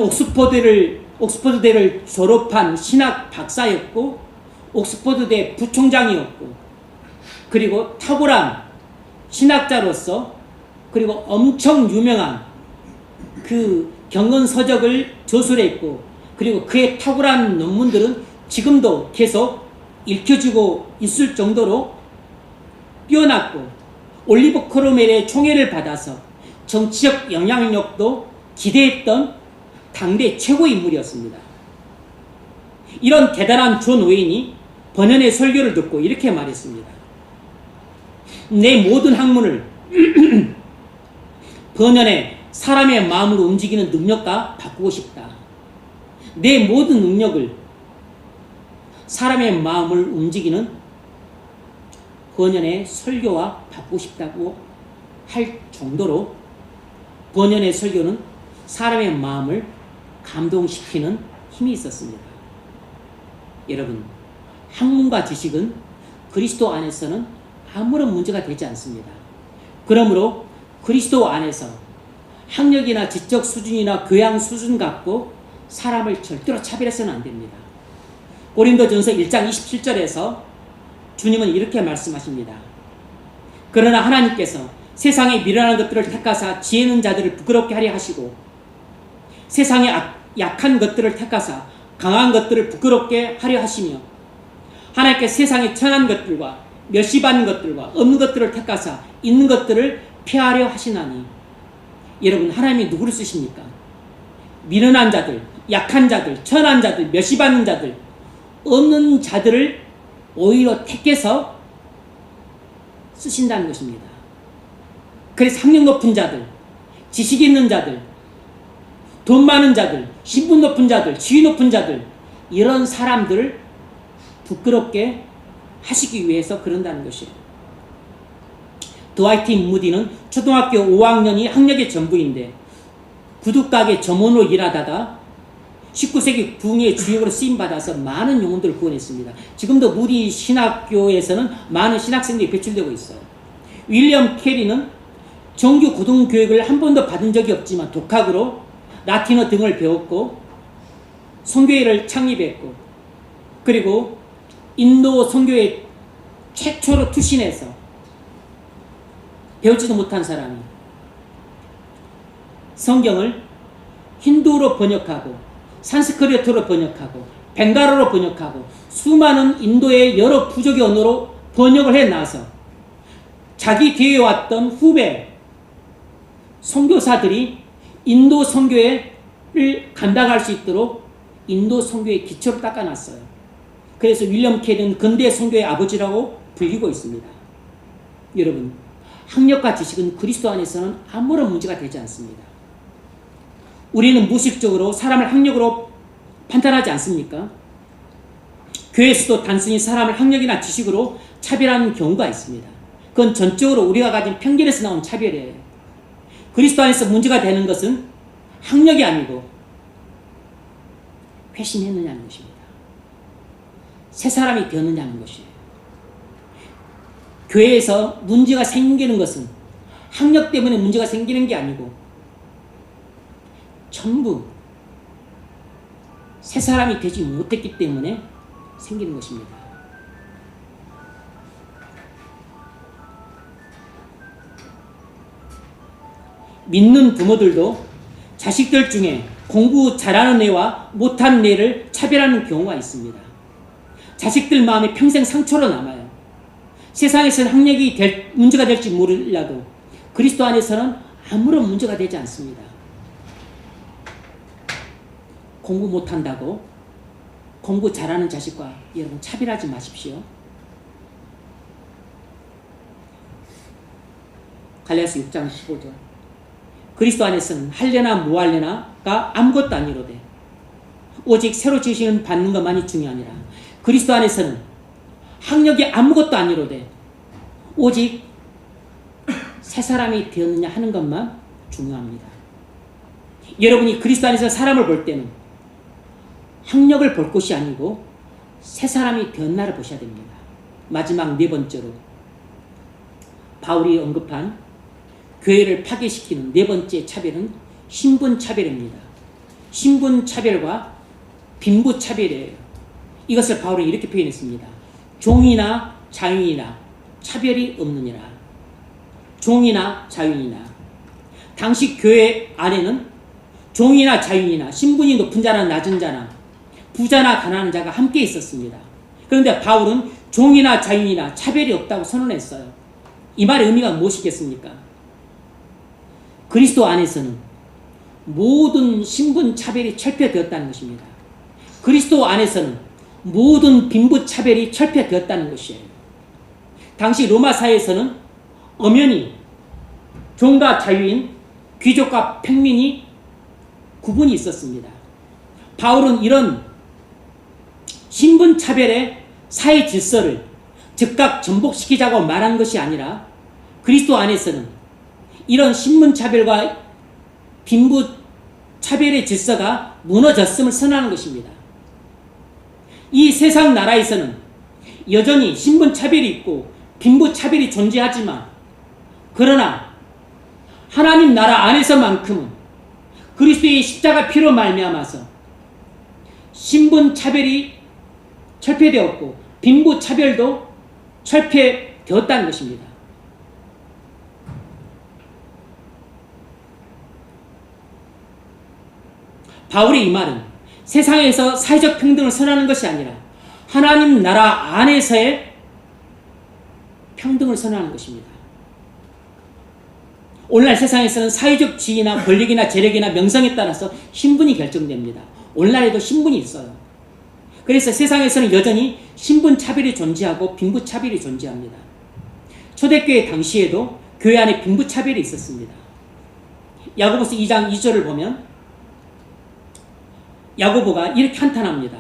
옥스퍼드대를 졸업한 신학 박사였고 옥스퍼드대 부총장이었고 그리고 탁월한 신학자로서 그리고 엄청 유명한 그 경건서적을 저술했고 그리고 그의 탁월한 논문들은 지금도 계속 읽혀지고 있을 정도로 뛰어났고 올리버 크로멜의 총애를 받아서 정치적 영향력도 기대했던 당대 최고 인물이었습니다. 이런 대단한 존 오웬이 번연의 설교를 듣고 이렇게 말했습니다. 내 모든 학문을 번연의 사람의 마음을 움직이는 능력과 바꾸고 싶다. 내 모든 능력을 사람의 마음을 움직이는 번연의 설교와 바꾸고 싶다고 할 정도로 번연의 설교는 사람의 마음을 감동시키는 힘이 있었습니다. 여러분, 학문과 지식은 그리스도 안에서는 아무런 문제가 되지 않습니다. 그러므로 그리스도 안에서 학력이나 지적 수준이나 교양 수준 갖고 사람을 절대로 차별해서는 안 됩니다. 고린도전서 1장 27절에서 주님은 이렇게 말씀하십니다. 그러나 하나님께서 세상에 미련한 것들을 택하사 지혜 있는 자들을 부끄럽게 하려 하시고 세상에 약한 것들을 택하사 강한 것들을 부끄럽게 하려 하시며 하나님께서 세상에 천한 것들과 멸시받는 것들과 없는 것들을 택하사 있는 것들을 폐하려 하시나니 여러분, 하나님이 누구를 쓰십니까? 미련한 자들, 약한 자들, 천한 자들, 멸시받는 자들, 없는 자들을 오히려 택해서 쓰신다는 것입니다. 그래서 학력 높은 자들, 지식 있는 자들, 돈 많은 자들, 신분 높은 자들, 지위 높은 자들, 이런 사람들을 부끄럽게 하시기 위해서 그런다는 것이에요. 드와이트 무디는 초등학교 5학년이 학력의 전부인데 구두가게 점원으로 일하다가 19세기 부흥의 주역으로 쓰임받아서 많은 영혼들을 구원했습니다. 지금도 무디 신학교에서는 많은 신학생들이 배출되고 있어요. 윌리엄 캐리는 정규 고등교육을 한 번도 받은 적이 없지만 독학으로 라틴어 등을 배웠고 선교회를 창립했고 그리고 인도 선교회 최초로 투신해서 배우지도 못한 사람이 성경을 힌두어로 번역하고 산스크리트로 번역하고 벵갈어로 번역하고 수많은 인도의 여러 부족의 언어로 번역을 해놔서 자기 뒤에 왔던 후배 선교사들이 인도 선교를 감당할 수 있도록 인도 선교의 기초를 닦아놨어요. 그래서 윌리엄 캐리는 근대 선교의 아버지라고 불리고 있습니다. 여러분, 학력과 지식은 그리스도 안에서는 아무런 문제가 되지 않습니다. 우리는 무의식적으로 사람을 학력으로 판단하지 않습니까? 교회에서도 단순히 사람을 학력이나 지식으로 차별하는 경우가 있습니다. 그건 전적으로 우리가 가진 편견에서 나온 차별이에요. 그리스도 안에서 문제가 되는 것은 학력이 아니고 회심했느냐는 것입니다. 새 사람이 되었느냐는 것이에요. 교회에서 문제가 생기는 것은 학력 때문에 문제가 생기는 게 아니고 전부 새 사람이 되지 못했기 때문에 생기는 것입니다. 믿는 부모들도 자식들 중에 공부 잘하는 애와 못하는 애를 차별하는 경우가 있습니다. 자식들 마음에 평생 상처로 남아요. 세상에서는 학력이 문제가 될지 몰라도 그리스도 안에서는 아무런 문제가 되지 않습니다. 공부 못한다고 공부 잘하는 자식과 여러분 차별하지 마십시오. 갈라디아서 6장 15절. 그리스도 안에서는 할래나 뭐할래나가 아무것도 아니로되 오직 새로 지으시는 받는 것만이 중요하니라. 그리스도 안에서는 학력이 아무것도 아니로되 오직 새 사람이 되었느냐 하는 것만 중요합니다. 여러분이 그리스도 안에서 사람을 볼 때는 학력을 볼 것이 아니고 새 사람이 되었나를 보셔야 됩니다. 마지막 네 번째로 바울이 언급한 교회를 파괴시키는 네 번째 차별은 신분차별입니다. 신분차별과 빈부차별이에요. 이것을 바울이 이렇게 표현했습니다. 종이나 자유이나 차별이 없느니라. 종이나 자유이나. 당시 교회 안에는 종이나 자유이나 신분이 높은 자나 낮은 자나 부자나 가난한 자가 함께 있었습니다. 그런데 바울은 종이나 자유이나 차별이 없다고 선언했어요. 이 말의 의미가 무엇이겠습니까? 그리스도 안에서는 모든 신분 차별이 철폐되었다는 것입니다. 그리스도 안에서는 모든 빈부 차별이 철폐되었다는 것이에요. 당시 로마 사회에서는 엄연히 종과 자유인, 귀족과 평민이 구분이 있었습니다. 바울은 이런 신분 차별의 사회 질서를 즉각 전복시키자고 말한 것이 아니라 그리스도 안에서는 이런 신분차별과 빈부차별의 질서가 무너졌음을 선언하는 것입니다. 이 세상 나라에서는 여전히 신분차별이 있고 빈부차별이 존재하지만 그러나 하나님 나라 안에서만큼은 그리스도의 십자가 피로 말미암아서 신분차별이 철폐되었고 빈부차별도 철폐되었다는 것입니다. 바울의 이 말은 세상에서 사회적 평등을 선언하는 것이 아니라 하나님 나라 안에서의 평등을 선언하는 것입니다. 오늘날 세상에서는 사회적 지위나 권력이나 재력이나 명성에 따라서 신분이 결정됩니다. 오늘날에도 신분이 있어요. 그래서 세상에서는 여전히 신분 차별이 존재하고 빈부 차별이 존재합니다. 초대교회 당시에도 교회 안에 빈부 차별이 있었습니다. 야고보서 2장 2절을 보면 야고보가 이렇게 한탄합니다.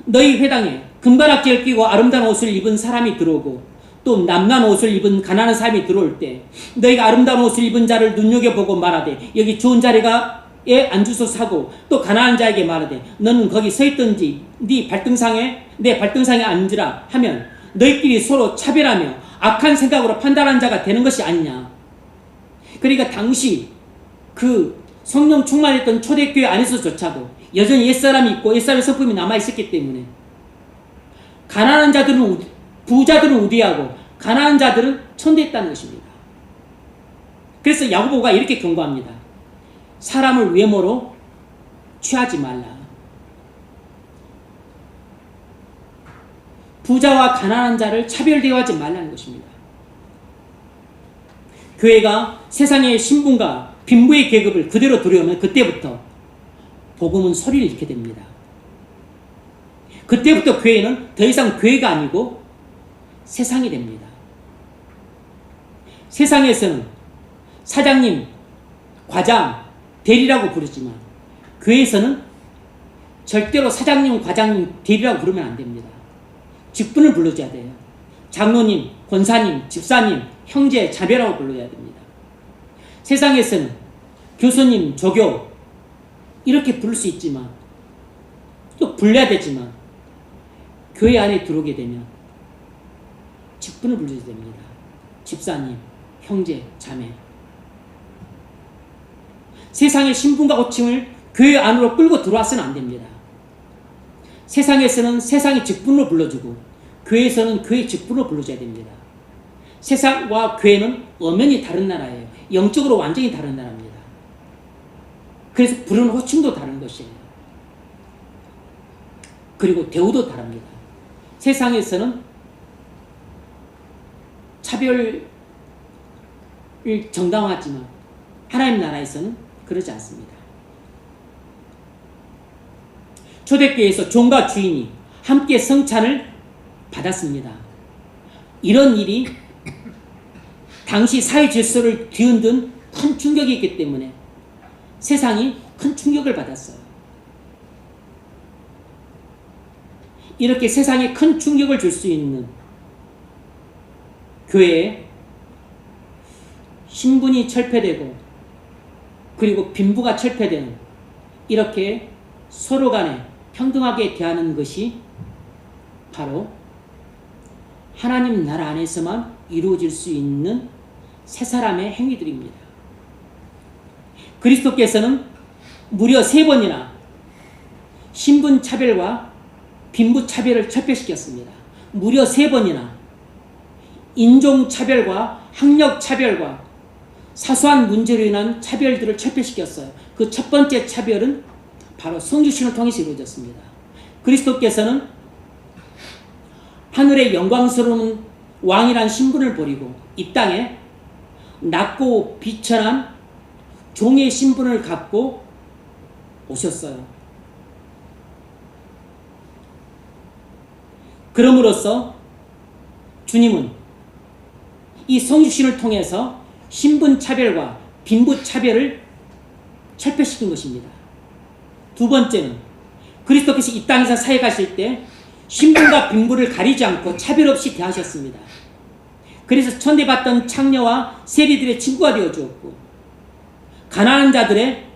너희 회당에 금가락지를 끼고 아름다운 옷을 입은 사람이 들어오고 또 남난 옷을 입은 가난한 사람이 들어올 때 너희가 아름다운 옷을 입은 자를 눈여겨보고 말하되 여기 좋은 자리가에 앉으소서 하고 또 가난한 자에게 말하되 너는 거기 서 있든지 내 발등상에 앉으라 하면 너희끼리 서로 차별하며 악한 생각으로 판단한 자가 되는 것이 아니냐. 그러니까 당시 그 성령 충만했던 초대교회 안에서조차도 여전히 옛사람이 있고 옛사람의 성품이 남아있었기 때문에 가난한 자들은 부자들은 우대하고 가난한 자들은 천대했다는 것입니다. 그래서 야고보가 이렇게 경고합니다. 사람을 외모로 취하지 말라. 부자와 가난한 자를 차별대하지 말라는 것입니다. 교회가 세상의 신분과 빈부의 계급을 그대로 두려우면 그때부터 복음은 소리를 잃게 됩니다. 그때부터 교회는 더 이상 교회가 아니고 세상이 됩니다. 세상에서는 사장님, 과장, 대리라고 부르지만 교회에서는 절대로 사장님, 과장님, 대리라고 부르면 안 됩니다. 직분을 불러줘야 돼요. 장로님, 권사님, 집사님, 형제, 자매라고 불러야 됩니다. 세상에서는 교수님, 조교 이렇게 부를 수 있지만 또 불러야 되지만 교회 안에 들어오게 되면 직분을 불러야 됩니다. 집사님, 형제, 자매. 세상의 신분과 호칭을 교회 안으로 끌고 들어와서는 안 됩니다. 세상에서는 세상의 직분으로 불러주고 교회에서는 교회의 직분으로 불러줘야 됩니다. 세상과 교회는 엄연히 다른 나라예요. 영적으로 완전히 다른 나라입니다. 그래서 부르는 호칭도 다른 것이에요. 그리고 대우도 다릅니다. 세상에서는 차별을 정당화하지만 하나님 나라에서는 그러지 않습니다. 초대교회에서 종과 주인이 함께 성찬을 받았습니다. 이런 일이 당시 사회 질서를 뒤흔든 큰 충격이 있기 때문에 세상이 큰 충격을 받았어요. 이렇게 세상에 큰 충격을 줄 수 있는 교회에 신분이 철폐되고 그리고 빈부가 철폐되는 이렇게 서로 간에 평등하게 대하는 것이 바로 하나님 나라 안에서만 이루어질 수 있는 세 사람의 행위들입니다. 그리스도께서는 무려 3번이나 신분 차별과 빈부 차별을 철폐시켰습니다. 무려 3번이나 인종 차별과 학력 차별과 사소한 문제로 인한 차별들을 철폐시켰어요. 그 첫 번째 차별은 바로 성육신을 통해서 이루어졌습니다. 그리스도께서는 하늘의 영광스러운 왕이란 신분을 버리고 이 땅에 낮고 비천한 종의 신분을 갖고 오셨어요. 그럼으로써 주님은 이 성육신을 통해서 신분 차별과 빈부 차별을 철폐시킨 것입니다. 두 번째는 그리스도께서 이 땅에서 사역하실 때 신분과 빈부를 가리지 않고 차별 없이 대하셨습니다. 그래서 천대받던 창녀와 세리들의 친구가 되어주었고 가난한 자들의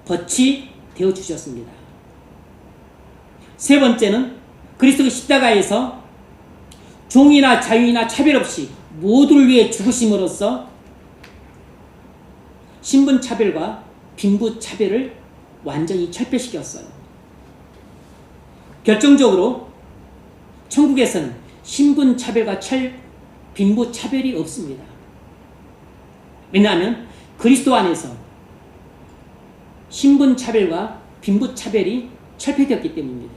벗이 되어주셨습니다. 세 번째는 그리스도의 십자가에서 종이나 자유이나 차별 없이 모두를 위해 죽으심으로써 신분 차별과 빈부 차별을 완전히 철폐시켰어요. 결정적으로 천국에서는 신분 차별과 빈부 차별이 없습니다. 왜냐하면 그리스도 안에서 신분 차별과 빈부 차별이 철폐되었기 때문입니다.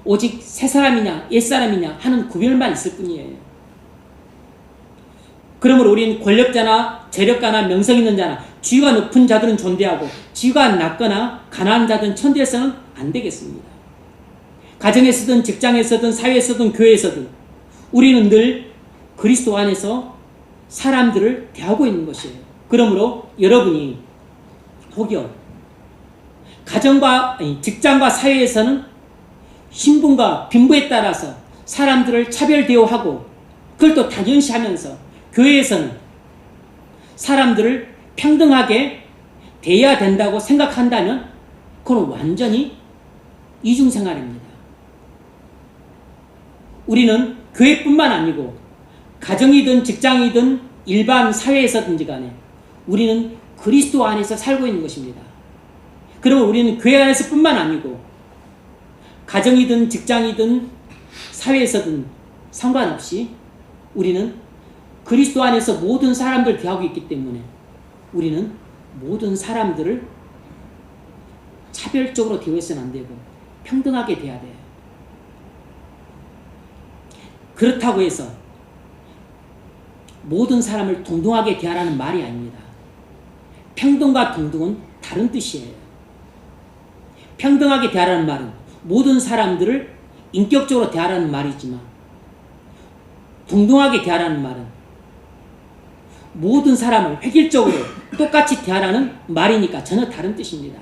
오직 새 사람이냐 옛 사람이냐 하는 구별만 있을 뿐이에요. 그러므로 우리는 권력자나 재력가나 명성 있는 자나 지위가 높은 자들은 존대하고 지위가 낮거나 가난한 자들은 천대해서는 안 되겠습니다. 가정에서든 직장에서든 사회에서든 교회에서든 우리는 늘 그리스도 안에서 사람들을 대하고 있는 것이에요. 그러므로 여러분이 혹여 직장과 사회에서는 신분과 빈부에 따라서 사람들을 차별 대우하고 그걸 또 당연시하면서 교회에서는 사람들을 평등하게 대해야 된다고 생각한다면 그건 완전히 이중생활입니다. 우리는 교회뿐만 아니고 가정이든 직장이든 일반 사회에서든지 간에 우리는 그리스도 안에서 살고 있는 것입니다. 그러면 우리는 교회 안에서 뿐만 아니고 가정이든 직장이든 사회에서든 상관없이 우리는 그리스도 안에서 모든 사람들 대하고 있기 때문에 우리는 모든 사람들을 차별적으로 대해서는 안 되고 평등하게 대해야 돼요. 그렇다고 해서 모든 사람을 동등하게 대하라는 말이 아닙니다. 평등과 동등은 다른 뜻이에요. 평등하게 대하라는 말은 모든 사람들을 인격적으로 대하라는 말이지만, 동등하게 대하라는 말은 모든 사람을 획일적으로 똑같이 대하라는 말이니까 전혀 다른 뜻입니다.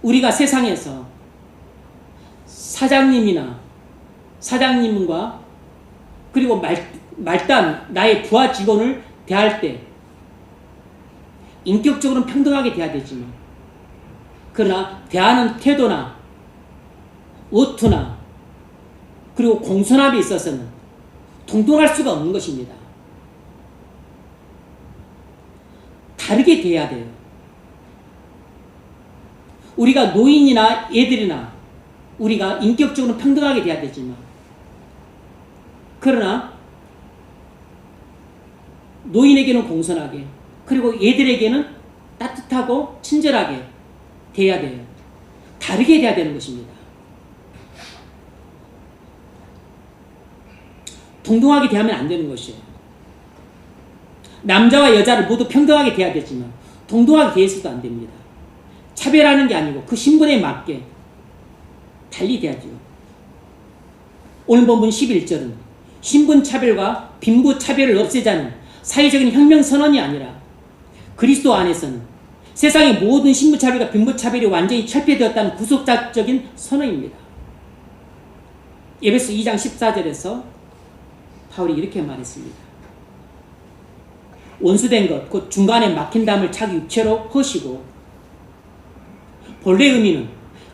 우리가 세상에서 사장님과 그리고 말단 나의 부하 직원을 대할 때 인격적으로는 평등하게 대해야 되지만, 그러나 대하는 태도나 어투나 그리고 공손함에 있어서는 동등할 수가 없는 것입니다. 다르게 대해야 돼요. 우리가 노인이나 애들이나 우리가 인격적으로 평등하게 대해야 되지만, 그러나 노인에게는 공손하게, 그리고 애들에게는 따뜻하고 친절하게 대해야 돼요. 다르게 대해야 되는 것입니다. 동등하게 대하면 안 되는 것이에요. 남자와 여자를 모두 평등하게 대해야 되지만 동등하게 대해서도 안 됩니다. 차별하는 게 아니고 그 신분에 맞게 달리 대하죠. 오늘 본문 11절은 신분차별과 빈부차별을 없애자는 사회적인 혁명선언이 아니라 그리스도 안에서는 세상의 모든 신분차별과 빈부차별이 완전히 철폐되었다는 구속자적인 선언입니다. 에베소 2장 14절에서 바울이 이렇게 말했습니다. 원수된 것, 곧 중간에 막힌 담을 자기 육체로 허시고, 본래 의미는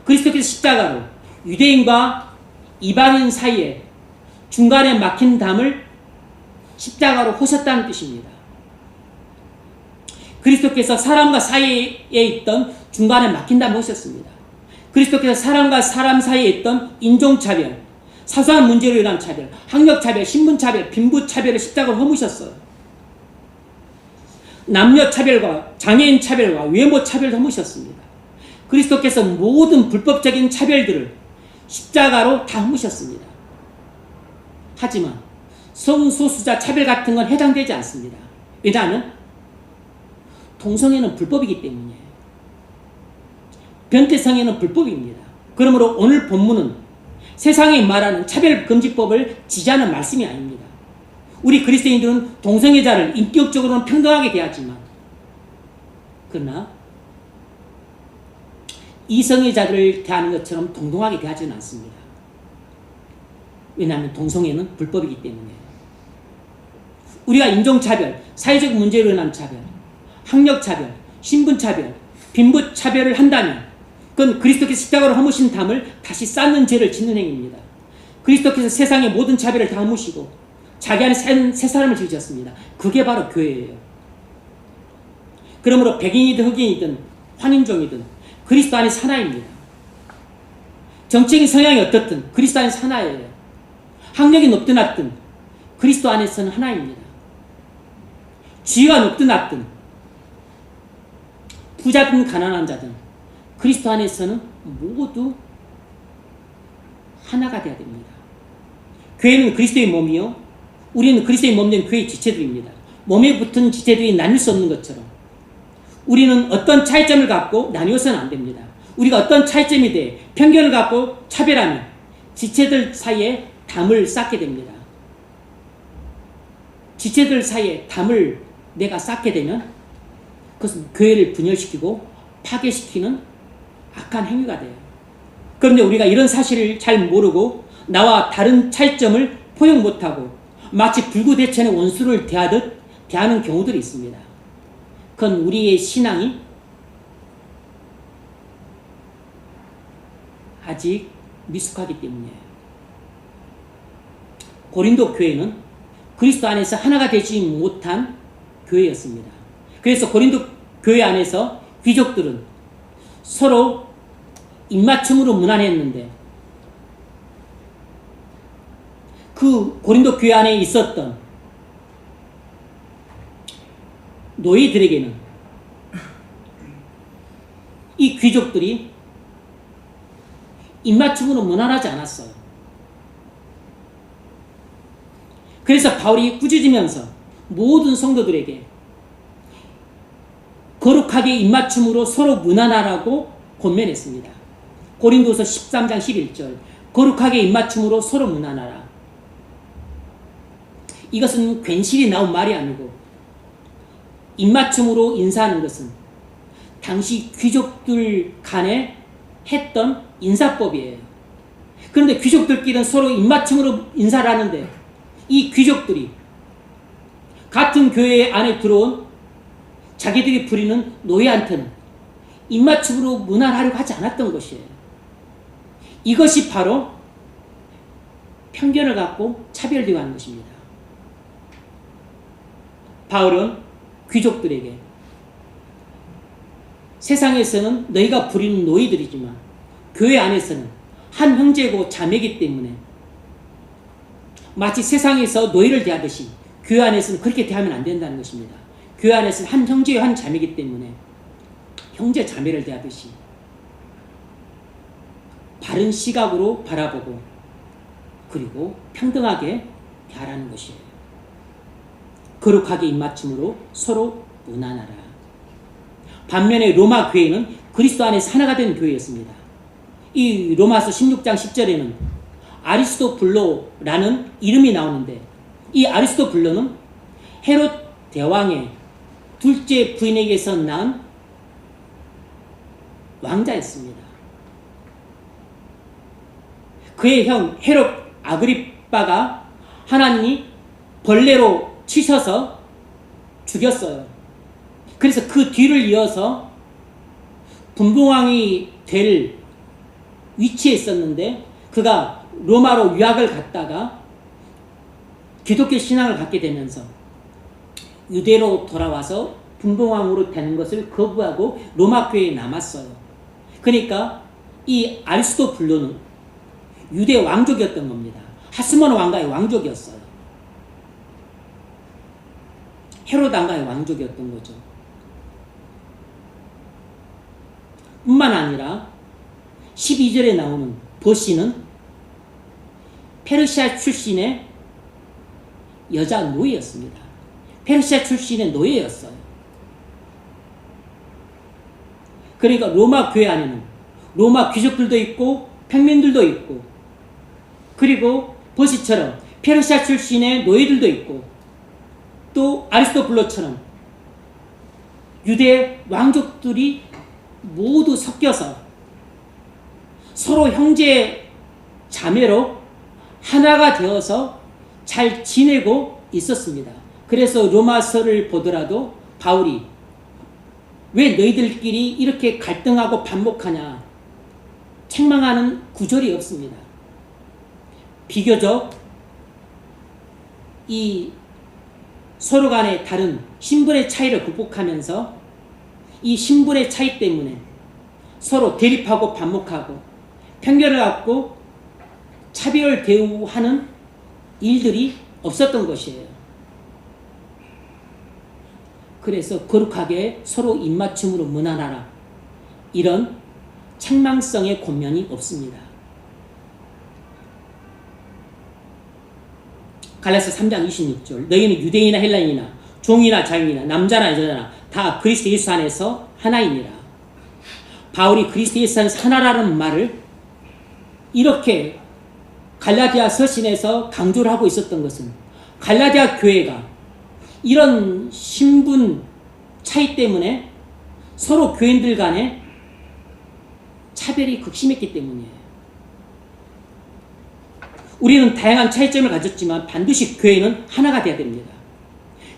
그리스도께서 십자가로 유대인과 이방인 사이에 중간에 막힌 담을 십자가로 허셨다는 뜻입니다. 그리스도께서 사람과 사이에 있던 중간에 막힌 담을 허셨습니다. 그리스도께서 사람과 사람 사이에 있던 인종차별, 사소한 문제로 인한 차별, 학력차별, 신분차별, 빈부차별을 십자가로 허무셨어요. 남녀차별과 장애인차별과 외모차별을 허무셨습니다. 그리스도께서 모든 불법적인 차별들을 십자가로 다 허무셨습니다. 하지만 성소수자 차별 같은 건 해당되지 않습니다. 왜냐하면 동성애는 불법이기 때문이에요. 변태성애는 불법입니다. 그러므로 오늘 본문은 세상이 말하는 차별금지법을 지지하는 말씀이 아닙니다. 우리 그리스도인들은 동성애자를 인격적으로는 평등하게 대하지만, 그러나 이성애자들을 대하는 것처럼 동등하게 대하지는 않습니다. 왜냐하면 동성애는 불법이기 때문에. 우리가 인종차별, 사회적 문제로 인한 차별, 학력차별, 신분차별, 빈부차별을 한다면 그건 그리스도께서 십자가로 허무신 담을 다시 쌓는 죄를 짓는 행위입니다. 그리스도께서 세상의 모든 차별을 다 허무시고 자기 안에 새 사람을 지으셨습니다. 그게 바로 교회예요. 그러므로 백인이든 흑인이든 환인종이든 그리스도 안에서 하나입니다. 정적인 성향이 어떻든 그리스도 안에서 하나예요. 학력이 높든 낮든 그리스도 안에서는 하나입니다. 지위가 높든 낮든 부자든 가난한 자든 그리스도 안에서는 모두 하나가 되어야 됩니다. 교회는 그리스도의 몸이요, 우리는 그리스도의 몸된 교회의 지체들입니다. 몸에 붙은 지체들이 나뉠 수 없는 것처럼 우리는 어떤 차이점을 갖고 나뉘어서는 안 됩니다. 우리가 어떤 차이점에 대해 편견을 갖고 차별하면 지체들 사이에 담을 쌓게 됩니다. 지체들 사이에 담을 내가 쌓게 되면 그것은 교회를 분열시키고 파괴시키는 악한 행위가 돼요. 그런데 우리가 이런 사실을 잘 모르고 나와 다른 차이점을 포용 못하고 마치 불구대천의 원수를 대하듯 대하는 경우들이 있습니다. 그건 우리의 신앙이 아직 미숙하기 때문이에요. 고린도 교회는 그리스도 안에서 하나가 되지 못한 교회였습니다. 그래서 고린도 교회 안에서 귀족들은 서로 입맞춤으로 무난했는데 그 고린도 교회 안에 있었던 노예들에게는 이 귀족들이 입맞춤으로 무난하지 않았어요. 그래서 바울이 꾸짖으면서 모든 성도들에게 거룩하게 입맞춤으로 서로 무난하라고 권면했습니다. 고린도서 13장 11절 거룩하게 입맞춤으로 서로 무난하라. 이것은 괜시리 나온 말이 아니고 입맞춤으로 인사하는 것은 당시 귀족들 간에 했던 인사법이에요. 그런데 귀족들끼리는 서로 입맞춤으로 인사를 하는데 이 귀족들이 같은 교회 안에 들어온 자기들이 부리는 노예한테는 입맞춤으로 무난하려고 하지 않았던 것이에요. 이것이 바로 편견을 갖고 차별대우하는 것입니다. 바울은 귀족들에게 세상에서는 너희가 부리는 노예들이지만 교회 안에서는 한 형제고 자매이기 때문에 마치 세상에서 노예를 대하듯이 교회 안에서는 그렇게 대하면 안 된다는 것입니다. 교회 안에서는 한 형제와 한 자매이기 때문에 형제 자매를 대하듯이 바른 시각으로 바라보고 그리고 평등하게 대하라는 것이에요. 거룩하게 입맞춤으로 서로 무난하라. 반면에 로마 교회는 그리스도 안에서 하나가 된 교회였습니다. 이 로마서 16장 10절에는 아리스토블로라는 이름이 나오는데 이 아리스토블로는 헤롯 대왕의 둘째 부인에게서 낳은 왕자였습니다. 그의 형 헤롯 아그리빠가 하나님이 벌레로 치셔서 죽였어요. 그래서 그 뒤를 이어서 분봉왕이 될 위치에 있었는데 그가 로마로 유학을 갔다가 기독교 신앙을 갖게 되면서 유대로 돌아와서 분봉왕으로 되는 것을 거부하고 로마 교회에 남았어요. 그러니까 이 아리스토블로는 유대 왕족이었던 겁니다. 하스몬 왕가의 왕족이었어요. 헤롯 왕가의 왕족이었던 거죠. 뿐만 아니라 12절에 나오는 보시는 페르시아 출신의 여자 노예였습니다. 페르시아 출신의 노예였어요. 그러니까 로마 교회 안에는 로마 귀족들도 있고 평민들도 있고 그리고 보시처럼 페르시아 출신의 노예들도 있고 또 아리스토블로처럼 유대 왕족들이 모두 섞여서 서로 형제 자매로 하나가 되어서 잘 지내고 있었습니다. 그래서 로마서를 보더라도 바울이 왜 너희들끼리 이렇게 갈등하고 반목하냐 책망하는 구절이 없습니다. 비교적 이 서로 간의 다른 신분의 차이를 극복하면서 이 신분의 차이 때문에 서로 대립하고 반목하고 편견을 갖고 차별 대우하는 일들이 없었던 것이에요. 그래서 거룩하게 서로 입맞춤으로 무난하라. 이런 책망성의 권면이 없습니다. 갈라디아서 3장 26절 너희는 유대인이나 헬라인이나 종이나 자유이나 남자나 여자나 다 그리스도 예수 안에서 하나이니라. 바울이 그리스도 예수 안에서 하나라는 말을 이렇게 갈라디아 서신에서 강조를 하고 있었던 것은 갈라디아 교회가 이런 신분 차이 때문에 서로 교인들 간에 차별이 극심했기 때문이에요. 우리는 다양한 차이점을 가졌지만 반드시 교회는 하나가 되어야 됩니다.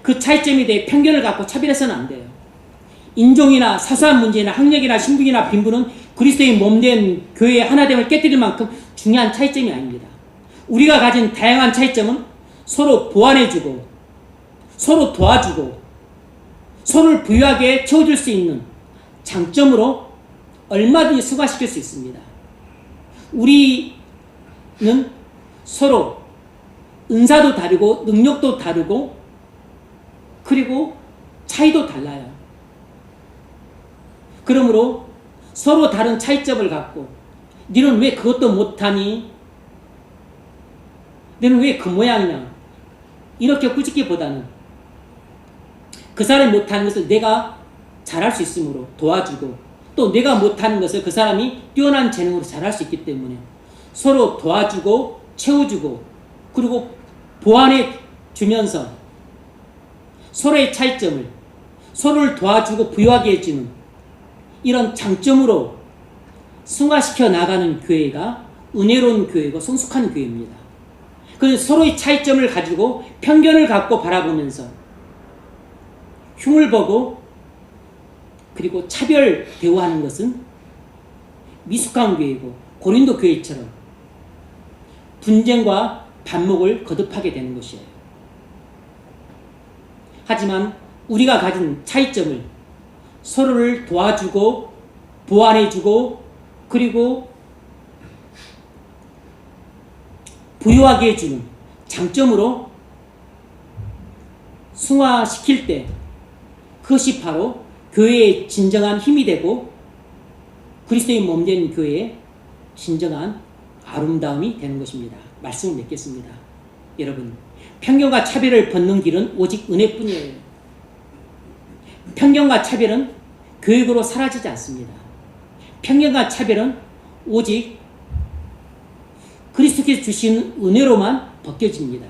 그 차이점에 대해 편견을 갖고 차별해서는 안 돼요. 인종이나 사소한 문제나 학력이나 신분이나 빈부는 그리스도의 몸된 교회의 하나됨을 깨뜨릴 만큼 중요한 차이점이 아닙니다. 우리가 가진 다양한 차이점은 서로 보완해주고 서로 도와주고 서로를 부유하게 채워줄 수 있는 장점으로 얼마든지 승화시킬 수 있습니다. 우리는 서로 은사도 다르고 능력도 다르고 그리고 차이도 달라요. 그러므로 서로 다른 차이점을 갖고 너는 왜 그것도 못하니? 너는 왜 그 모양이냐? 이렇게 꾸짖기보다는 그 사람이 못하는 것을 내가 잘할 수 있으므로 도와주고 또 내가 못하는 것을 그 사람이 뛰어난 재능으로 잘할 수 있기 때문에 서로 도와주고 채워주고 그리고 보완해 주면서 서로의 차이점을 서로를 도와주고 부여하게 해주는 이런 장점으로 승화시켜 나가는 교회가 은혜로운 교회고 성숙한 교회입니다. 그래서 서로의 차이점을 가지고 편견을 갖고 바라보면서 흉을 보고 그리고 차별 대우하는 것은 미숙한 교회고 고린도 교회처럼 분쟁과 반목을 거듭하게 되는 것이에요. 하지만 우리가 가진 차이점을 서로를 도와주고 보완해주고 그리고 부유하게 해주는 장점으로 승화시킬 때 그것이 바로 교회의 진정한 힘이 되고 그리스도의 몸된 교회의 진정한 아름다움이 되는 것입니다. 말씀을 맺겠습니다. 여러분, 편견과 차별을 벗는 길은 오직 은혜뿐이에요. 편견과 차별은 교육으로 사라지지 않습니다. 편견과 차별은 오직 그리스도께서 주신 은혜로만 벗겨집니다.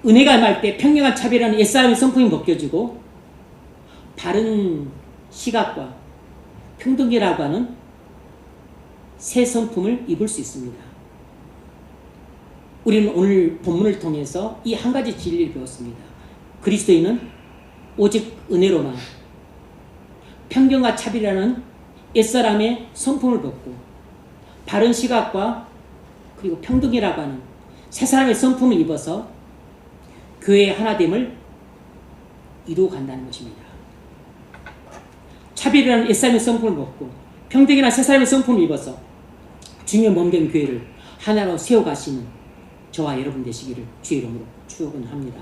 은혜가 임할 때 편견과 차별은 옛사람의 성품이 벗겨지고 바른 시각과 평등이라고 하는 새 성품을 입을 수 있습니다. 우리는 오늘 본문을 통해서 이 한 가지 진리를 배웠습니다. 그리스도인은 오직 은혜로만 편견과 차별이라는 옛사람의 성품을 벗고 바른 시각과 그리고 평등이라고 하는 새 사람의 성품을 입어서 교회의 하나됨을 이루어 간다는 것입니다. 차별이라는 옛사람의 성품을 벗고 평등이라는 새 사람의 성품을 입어서 주님의 몸된 교회를 하나로 세워가시는 저와 여러분 되시기를 주의 이름으로 축원합니다.